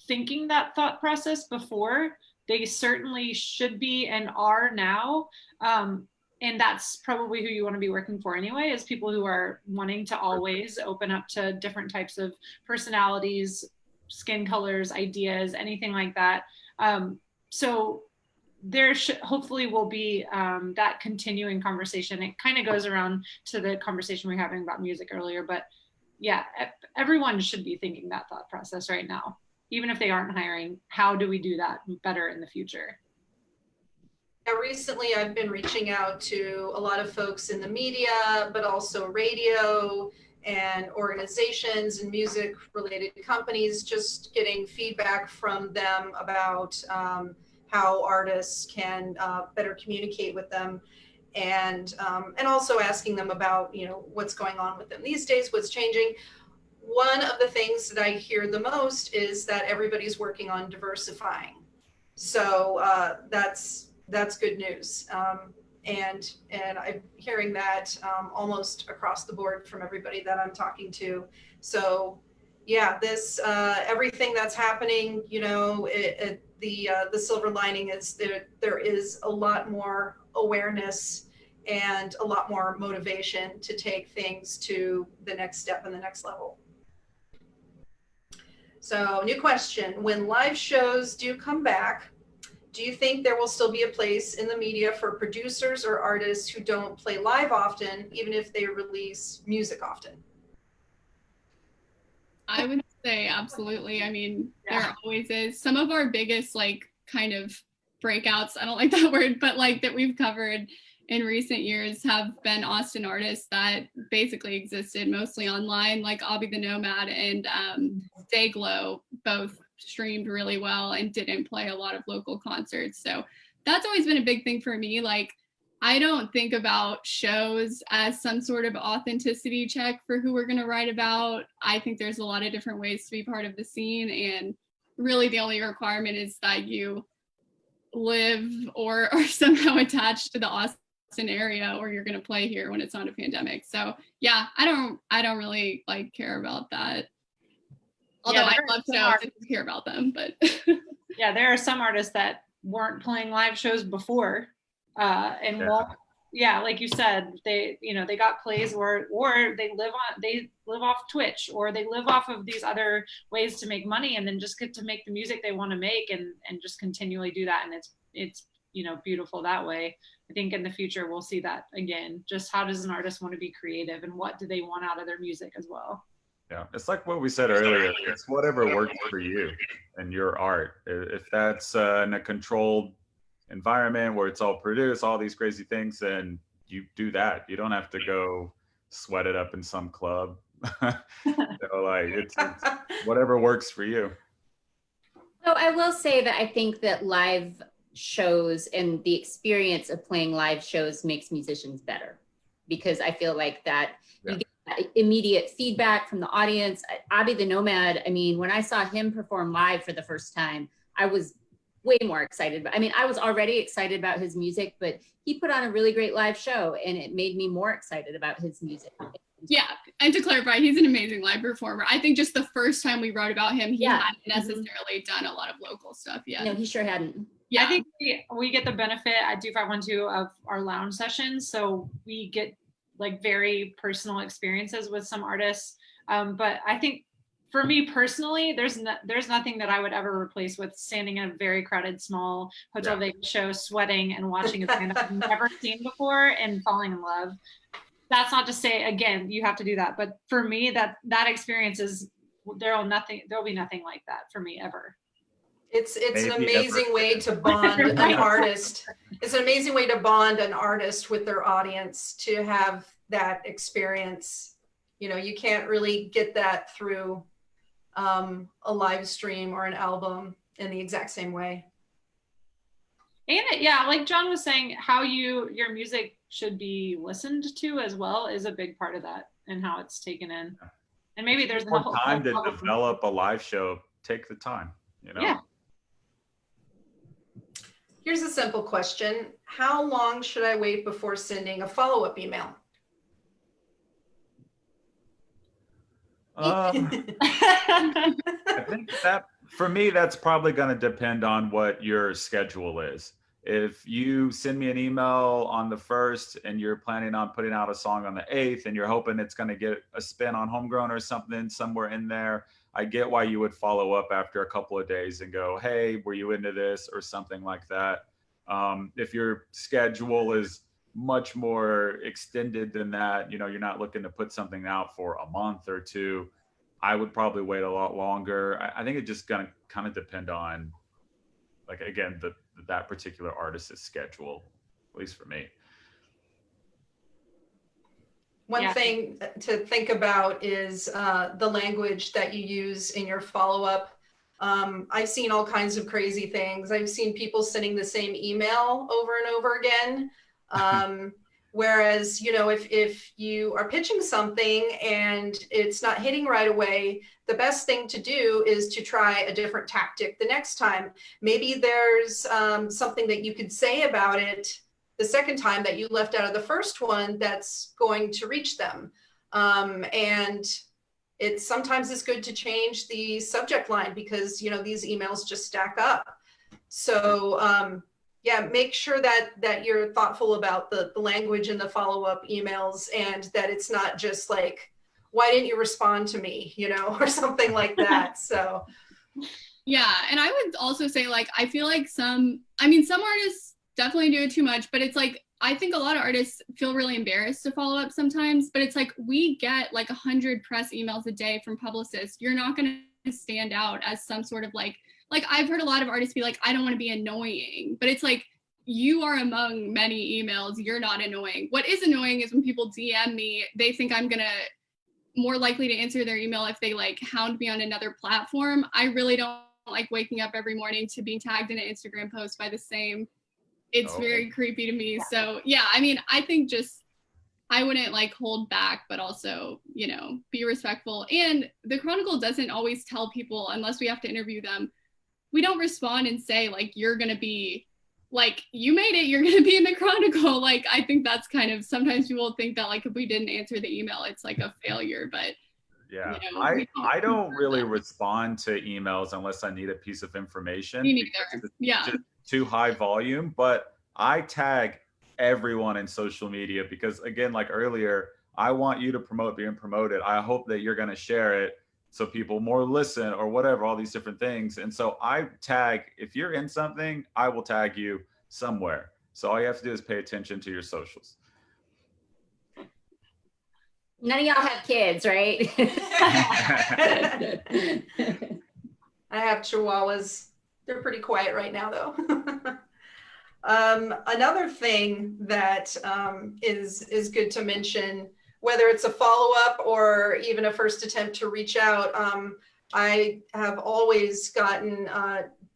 D: thinking that thought process before, they certainly should be and are now. And that's probably who you want to be working for anyway, is people who are wanting to always open up to different types of personalities, skin colors, ideas, anything like that. So there hopefully will be that continuing conversation. It kind of goes around to the conversation we were having about music earlier, but yeah, everyone should be thinking that thought process right now. Even if they aren't hiring, how do we do that better in the future?
C: Now, recently, I've been reaching out to a lot of folks in the media, but also radio and organizations and music related companies, just getting feedback from them about how artists can better communicate with them, and also asking them about, you know, what's going on with them these days, what's changing. One of the things that I hear the most is that everybody's working on diversifying. So that's good news. And I'm hearing that almost across the board from everybody that I'm talking to. So yeah, this everything that's happening, you know, the silver lining is there is a lot more awareness and a lot more motivation to take things to the next step and the next level. So, new question. When live shows do come back, do you think there will still be a place in the media for producers or artists who don't play live often, even if they release music often?
E: I would say absolutely. I mean,
D: Yeah.
E: there always is. Some of our biggest like kind of breakouts, I don't like that word, but like that we've covered in recent years have been Austin artists that basically existed mostly online, like Abby the Nomad and Dayglow, both streamed really well and didn't play a lot of local concerts. So that's always been a big thing for me. Like, I don't think about shows as some sort of authenticity check for who we're going to write about. I think there's a lot of different ways to be part of the scene, and really the only requirement is that you live or are somehow attached to the Austin area, or you're going to play here when it's not a pandemic. So yeah, I don't really like care about that. Although
D: Yeah,
E: I love shows, I don't care about them, but
D: yeah, there are some artists that weren't playing live shows before, and won't. Yeah, like you said, they got plays or they live off Twitch, or they live off of these other ways to make money, and then just get to make the music they want to make and just continually do that, and it's beautiful that way. I think in the future we'll see that again. Just how does an artist want to be creative, and what do they want out of their music as well?
A: Yeah, it's like what we said earlier. It's whatever works for you and your art. If that's in a controlled environment where it's all produced, all these crazy things, then you do that. You don't have to go sweat it up in some club. It's whatever works for you.
B: So I will say that I think that live shows and the experience of playing live shows makes musicians better, because I feel like that you get that immediate feedback from the audience. Abby the Nomad, I mean, when I saw him perform live for the first time, I was way more excited. I mean, I was already excited about his music, but he put on a really great live show and it made me more excited about his music.
E: yeah, and to clarify, he's an amazing live performer. I think just the first time we wrote about him, he hadn't necessarily done a lot of local stuff yet.
B: No, he sure hadn't.
E: Yeah,
D: I think we get the benefit at Do 512 of our lounge sessions, so we get like very personal experiences with some artists. But I think for me personally, there's nothing that I would ever replace with standing in a very crowded small Hotel Vegas show, sweating and watching a band I've never seen before and falling in love. That's not to say, again, you have to do that, but for me, that experience is there'll be nothing like that for me ever.
C: It's an amazing way to bond an artist. It's an amazing way to bond an artist with their audience, to have that experience. You can't really get that through a live stream or an album in the exact same way.
D: And like John was saying, how your music should be listened to as well is a big part of that, and how it's taken in. And maybe there's
A: more time to develop a live show. Take the time,
D: Yeah.
C: Here's a simple question. How long should I wait before sending a follow-up email?
A: I think that for me, that's probably going to depend on what your schedule is. If you send me an email on the 1st and you're planning on putting out a song on the 8th and you're hoping it's going to get a spin on Homegrown or something somewhere in there, I get why you would follow up after a couple of days and go, hey, were you into this or something like that. If your schedule is much more extended than that, you're not looking to put something out for a month or two, I would probably wait a lot longer. I think it's just going to kind of depend on, like, again, that particular artist's schedule, at least for me.
C: One thing to think about is the language that you use in your follow-up. I've seen all kinds of crazy things. I've seen people sending the same email over and over again. Whereas, if you are pitching something and it's not hitting right away, the best thing to do is to try a different tactic the next time. Maybe there's something that you could say about it the second time that you left out of the first one that's going to reach them. And sometimes it's good to change the subject line because, these emails just stack up. So yeah, make sure that you're thoughtful about the language in the follow-up emails, and that it's not just like, why didn't you respond to me, or something like that. So
E: yeah, and I would also say, like, I feel like some artists definitely do it too much, but it's like, I think a lot of artists feel really embarrassed to follow up sometimes, but it's like, we get like 100 press emails a day from Publicist. You're not going to stand out as some sort of like I've heard a lot of artists be like, I don't want to be annoying, but it's like, you are among many emails. You're not annoying. What is annoying is when people DM me, they think I'm going to more likely to answer their email if they like hound me on another platform. I really don't like waking up every morning to being tagged in an Instagram post by the same. It's very creepy to me. So yeah, I mean, I think just, I wouldn't like hold back, but also, be respectful. And the Chronicle doesn't always tell people, unless we have to interview them, we don't respond and say like, you're going to be like, you made it, you're going to be in the Chronicle. Like, I think that's kind of, sometimes people think that like, if we didn't answer the email, it's like a failure, but
A: yeah, I don't really respond to emails unless I need a piece of information.
E: Me neither. Yeah.
A: Just too high volume, but I tag everyone in social media because, again, like earlier, I want you to promote being promoted. I hope that you're going to share it so people more listen or whatever, all these different things. And so I tag, if you're in something, I will tag you somewhere. So all you have to do is pay attention to your socials.
B: None of y'all have kids, right?
C: I have chihuahuas. They're pretty quiet right now, though. Another thing that is good to mention, whether it's a follow-up or even a first attempt to reach out, I have always gotten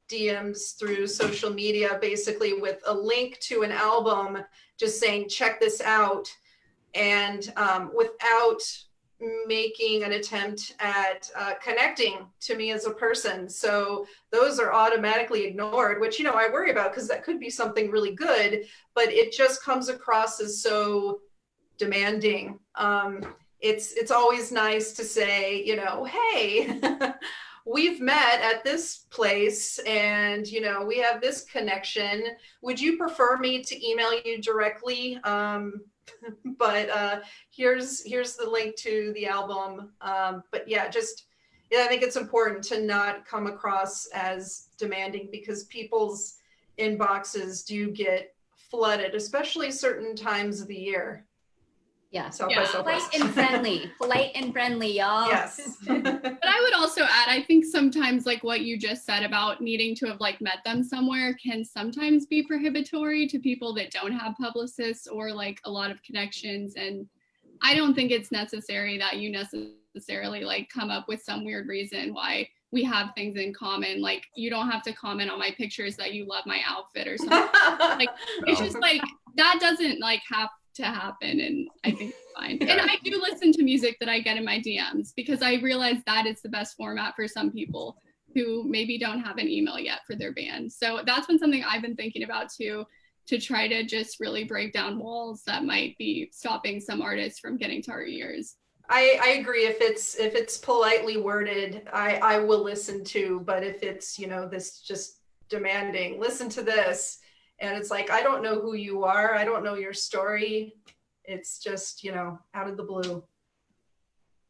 C: DMs through social media, basically with a link to an album, just saying, check this out. And without making an attempt at connecting to me as a person. So those are automatically ignored, which, I worry about because that could be something really good, but it just comes across as so demanding. It's always nice to say, hey, we've met at this place and, we have this connection. Would you prefer me to email you directly? But here's the link to the album. But yeah, I think it's important to not come across as demanding because people's inboxes do get flooded, especially certain times of the year.
B: Yeah, polite and friendly, y'all.
C: Yes.
E: But I would also add, I think sometimes like what you just said about needing to have like met them somewhere can sometimes be prohibitory to people that don't have publicists or like a lot of connections. And I don't think it's necessary that you necessarily like come up with some weird reason why we have things in common. Like, you don't have to comment on my pictures that you love my outfit or something. Like, it's just like, that doesn't like have to happen, and I think it's fine. And I do listen to music that I get in my DMs because I realize that is the best format for some people who maybe don't have an email yet for their band. So that's been something I've been thinking about too, to try to just really break down walls that might be stopping some artists from getting to our ears.
C: I agree. If it's politely worded, I will listen to, but if it's, this just demanding, listen to this. And it's like, I don't know who you are. I don't know your story. It's just, out of the blue.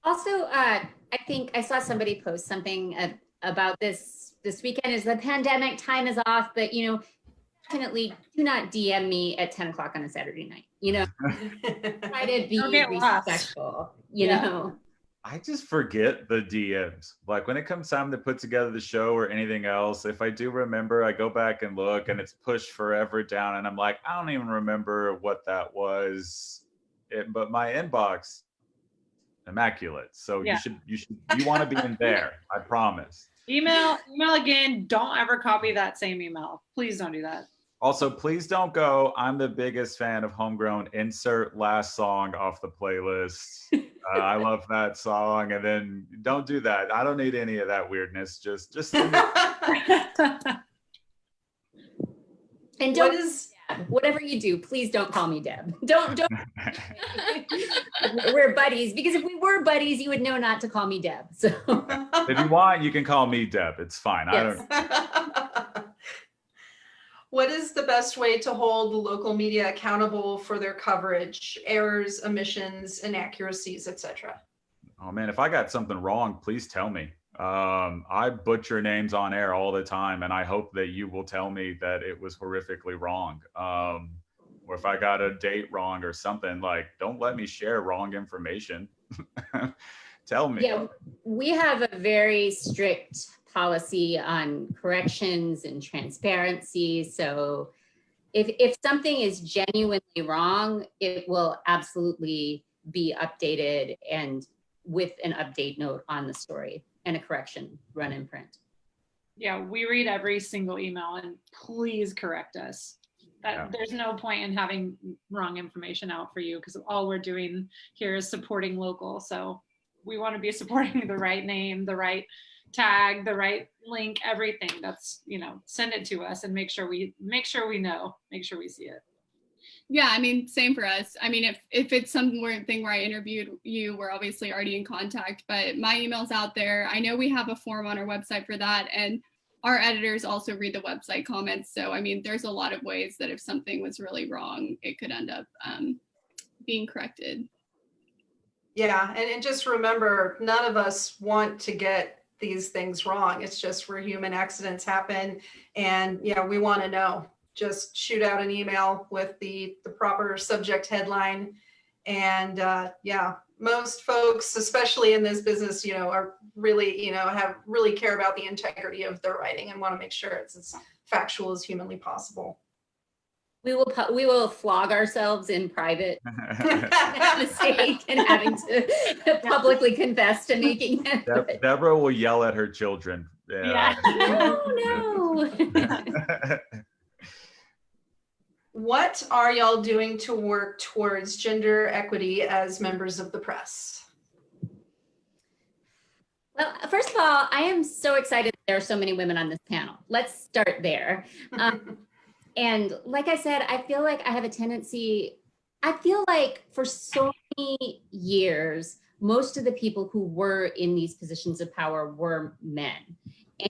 B: Also, I think I saw somebody post something about this weekend is the pandemic, time is off, but, definitely do not DM me at 10 o'clock on a Saturday night, Try to be respectful, you know.
A: I just forget the DMs. Like when it comes time to put together the show or anything else, if I do remember, I go back and look and it's pushed forever down and I'm like, I don't even remember what that was. But my inbox, immaculate. So you want to be in there. I promise.
D: Email again. Don't ever copy that same email. Please don't do that.
A: Also, please don't go, I'm the biggest fan of Homegrown, insert last song off the playlist. I love that song. And then don't do that. I don't need any of that weirdness. Just
B: and don't whatever you do, please don't call me Deb. Don't we're buddies, because if we were buddies, you would know not to call me Deb. So
A: if you want, you can call me Deb. It's fine.
B: Yes.
A: I don't
C: What is the best way to hold the local media accountable for their coverage, errors, omissions, inaccuracies, etc.?
A: Oh man, if I got something wrong, please tell me. I butcher names on air all the time, and I hope that you will tell me that it was horrifically wrong. Or if I got a date wrong or something, like, don't let me share wrong information. Tell me.
B: Yeah, we have a very strict policy on corrections and transparency. So if something is genuinely wrong, it will absolutely be updated and with an update note on the story and a correction run in print.
D: Yeah, we read every single email, and please correct us. There's no point in having wrong information out for you, because all we're doing here is supporting local. So we want to be supporting the right name, the right tag, the right link, everything. That's, send it to us and make sure we know, make sure we see it.
E: Yeah, I mean, same for us. I mean, if it's some weird thing where I interviewed you, we're obviously already in contact, but my email's out there. I know we have a form on our website for that, and our editors also read the website comments. So, I mean, there's a lot of ways that if something was really wrong, it could end up being corrected.
C: Yeah, and just remember, none of us want to get these things wrong. It's just where human accidents happen, and we want to know. Just shoot out an email with the proper subject headline. And most folks, especially in this business, are really, really care about the integrity of their writing and want to make sure it's as factual as humanly possible.
B: We will flog ourselves in private mistake and having to publicly confess to making it.
A: Deborah will yell at her children.
D: Yeah.
B: No.
C: What are y'all doing to work towards gender equity as members of the press?
B: Well, first of all, I am so excited there are so many women on this panel. Let's start there. And like I said, I feel like I have a tendency, I feel like for so many years, most of the people who were in these positions of power were men.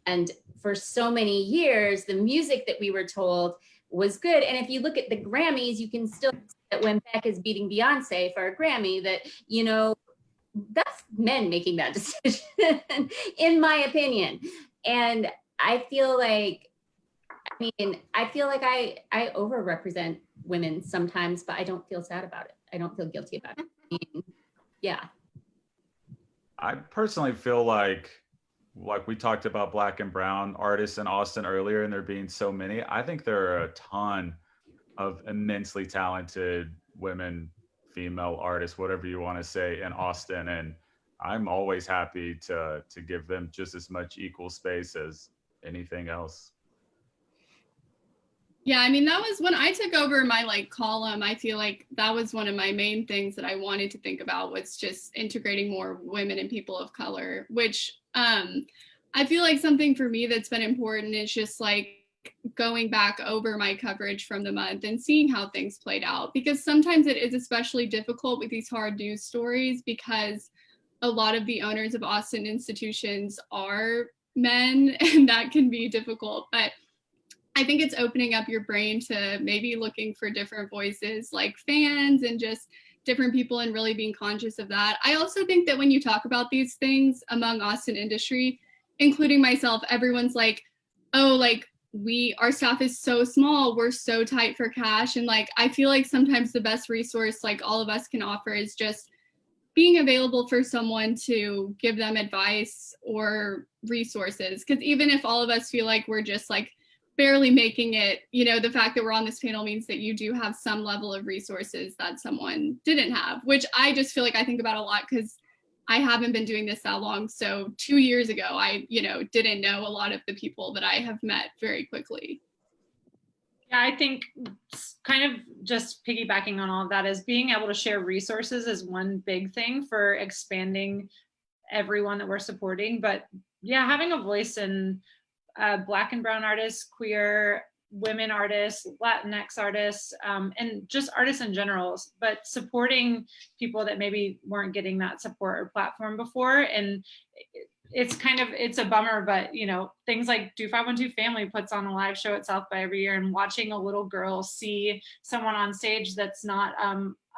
B: And for so many years, the music that we were told was good. And if you look at the Grammys, you can still see that when Beck is beating Beyonce for a Grammy, that, that's men making that decision, in my opinion. And I feel like, I overrepresent women sometimes, but I don't feel sad about it. I don't feel guilty about it. Yeah.
A: I personally feel like we talked about Black and brown artists in Austin earlier, and there being so many. I think there are a ton of immensely talented women, female artists, whatever you want to say, in Austin. And I'm always happy to give them just as much equal space as anything else.
E: Yeah, I mean, that was when I took over my column. I feel like that was one of my main things that I wanted to think about, was just integrating more women and people of color, which I feel like something for me that's been important is just going back over my coverage from the month and seeing how things played out, because sometimes it is especially difficult with these hard news stories, because a lot of the owners of Austin institutions are men, and that can be difficult. But I think it's opening up your brain to maybe looking for different voices, like fans and just different people, and really being conscious of that. I also think that when you talk about these things among Austin industry, including myself, everyone's like, oh, our staff is so small, we're so tight for cash. And I feel like sometimes the best resource all of us can offer is just being available for someone to give them advice or resources. Because even if all of us feel like we're just barely making it, the fact that we're on this panel means that you do have some level of resources that someone didn't have, which I just feel like I think about a lot, because I haven't been doing this that long. So 2 years ago, I, didn't know a lot of the people that I have met very quickly.
D: Yeah, I think kind of just piggybacking on all of that is being able to share resources is one big thing for expanding everyone that we're supporting. But yeah, having a voice in Black and brown artists, queer, women artists, Latinx artists, and just artists in general, but supporting people that maybe weren't getting that support or platform before. And it's a bummer, but you know, things like Do 512 Family puts on a live show at South by every year, and watching a little girl see someone on stage that's not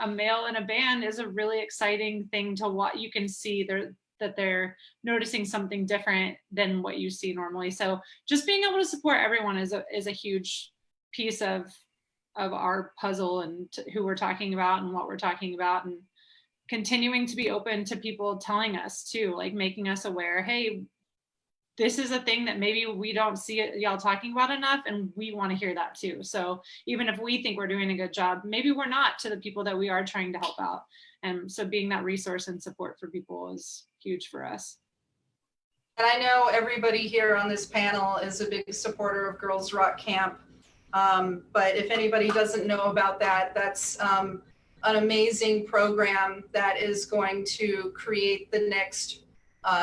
D: a male in a band is a really exciting thing to watch. You can see that they're noticing something different than what you see normally. So just being able to support everyone is a huge piece of our puzzle, and who we're talking about and what we're talking about, and continuing to be open to people telling us too, like making us aware, hey, this is a thing that maybe we don't see y'all talking about enough, and we want to hear that too. So even if we think we're doing a good job, maybe we're not to the people that we are trying to help out. And so being that resource and support for people is huge for us.
C: And I know everybody here on this panel is a big supporter of Girls Rock Camp. But if anybody doesn't know about that, that's an amazing program that is going to create the next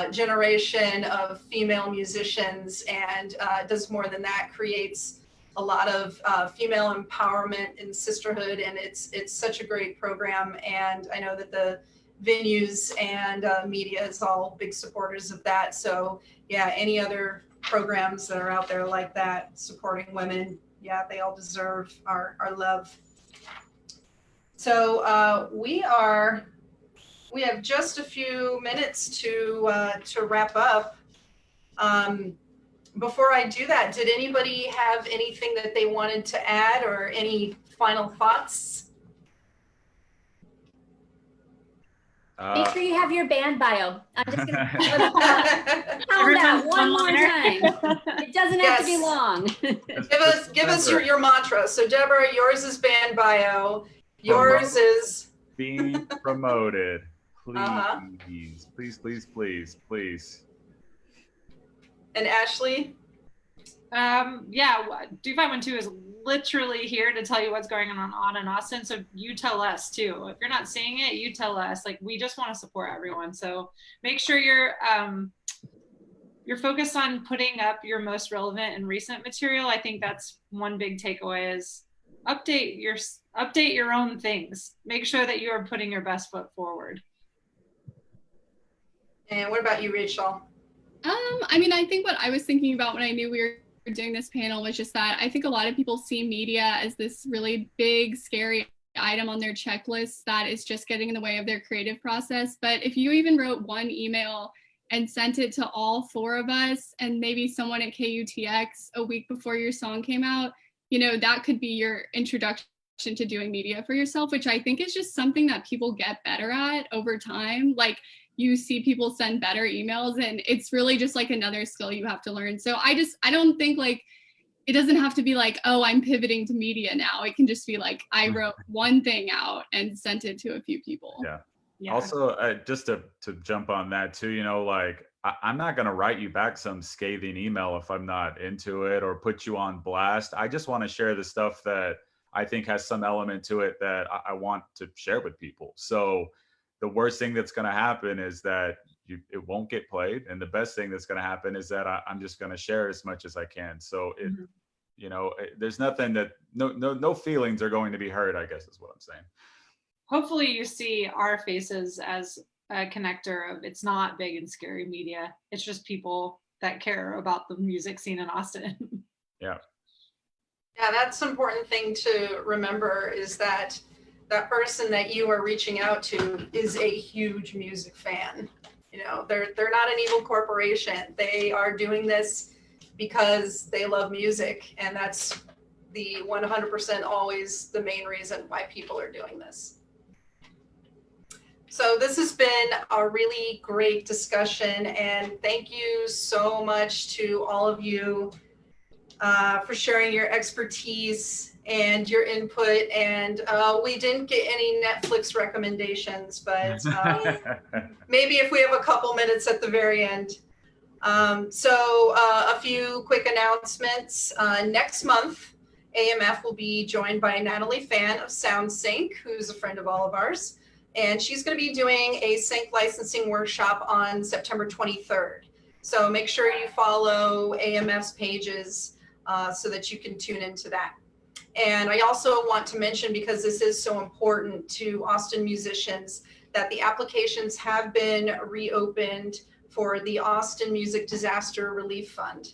C: generation of female musicians, and does more than that, creates a lot of female empowerment and sisterhood, and it's such a great program. And I know that the venues and media is all big supporters of that. So yeah, any other programs that are out there like that supporting women, yeah, they all deserve our love. So we have just a few minutes to wrap up. Before I do that, did anybody have anything that they wanted to add, or any final thoughts?
B: Make sure you have your band bio. I'm just going to pound that one more time. It doesn't have to be long.
C: Give us your mantra. So Deborah, yours is band bio. Yours is
A: being promoted. Please, please, please, please, please.
C: And Ashley?
D: Yeah, Do 512 is literally here to tell you what's going on in Austin. So you tell us too. If you're not seeing it, you tell us. Like, we just want to support everyone. So make sure you're focused on putting up your most relevant and recent material. I think that's one big takeaway, is update your own things. Make sure that you are putting your best foot forward.
C: And what about you, Rachel?
E: I mean, I think what I was thinking about when I knew we were doing this panel was just that I think a lot of people see media as this really big, scary item on their checklist that is just getting in the way of their creative process. But if you even wrote one email and sent it to all four of us and maybe someone at KUTX a week before your song came out, you know, that could be your introduction to doing media for yourself, which I think is just something that people get better at over time. Like, you see people send better emails, and it's really just like another skill you have to learn. So I don't think, like, it doesn't have to be like, oh, I'm pivoting to media now. It can just be like, I wrote one thing out and sent it to a few people.
A: Yeah. Also, just to jump on that too, you know, like, I'm not going to write you back some scathing email if I'm not into it or put you on blast. I just want to share the stuff that I think has some element to it that I want to share with people. So the worst thing that's going to happen is that it won't get played. And the best thing that's going to happen is that I'm just going to share as much as I can. So you know, there's nothing that, no feelings are going to be hurt, I guess is what I'm saying.
D: Hopefully you see our faces as a connector of, it's not big and scary media. It's just people that care about the music scene in Austin.
A: Yeah.
C: Yeah, that's an important thing to remember, is that that person that you are reaching out to is a huge music fan. You know, they're not an evil corporation. They are doing this because they love music, and that's the 100% always the main reason why people are doing this. So this has been a really great discussion, and thank you so much to all of you for sharing your expertise and your input. And we didn't get any Netflix recommendations, but maybe if we have a couple minutes at the very end. So a few quick announcements. Next month, AMF will be joined by Natalie Fan of SoundSync, who's a friend of all of ours. And she's going to be doing a sync licensing workshop on September 23rd. So make sure you follow AMF's pages so that you can tune into that. And I also want to mention, because this is so important to Austin musicians, that the applications have been reopened for the Austin Music Disaster Relief Fund.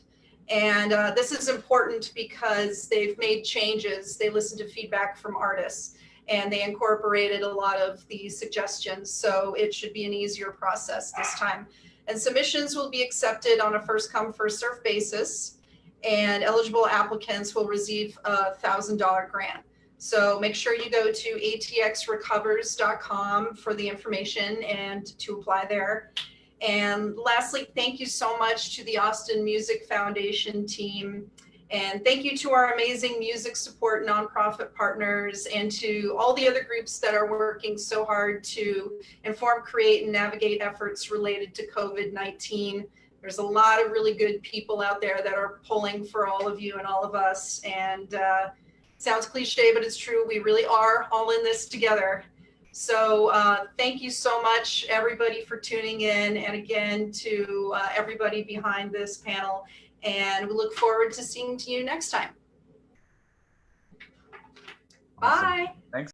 C: And this is important because they've made changes. They listened to feedback from artists and they incorporated a lot of the suggestions. So it should be an easier process this time. And submissions will be accepted on a first come, first served basis. And eligible applicants will receive a $1,000 grant. So make sure you go to atxrecovers.com for the information and to apply there. And lastly, thank you so much to the Austin Music Foundation team. And thank you to our amazing music support nonprofit partners and to all the other groups that are working so hard to inform, create, and navigate efforts related to COVID-19. There's a lot of really good people out there that are pulling for all of you and all of us. And sounds cliche, but it's true. We really are all in this together. So thank you so much, everybody, for tuning in. And again, to everybody behind this panel. And we look forward to seeing you next time.
A: Awesome.
C: Bye.
A: Thanks.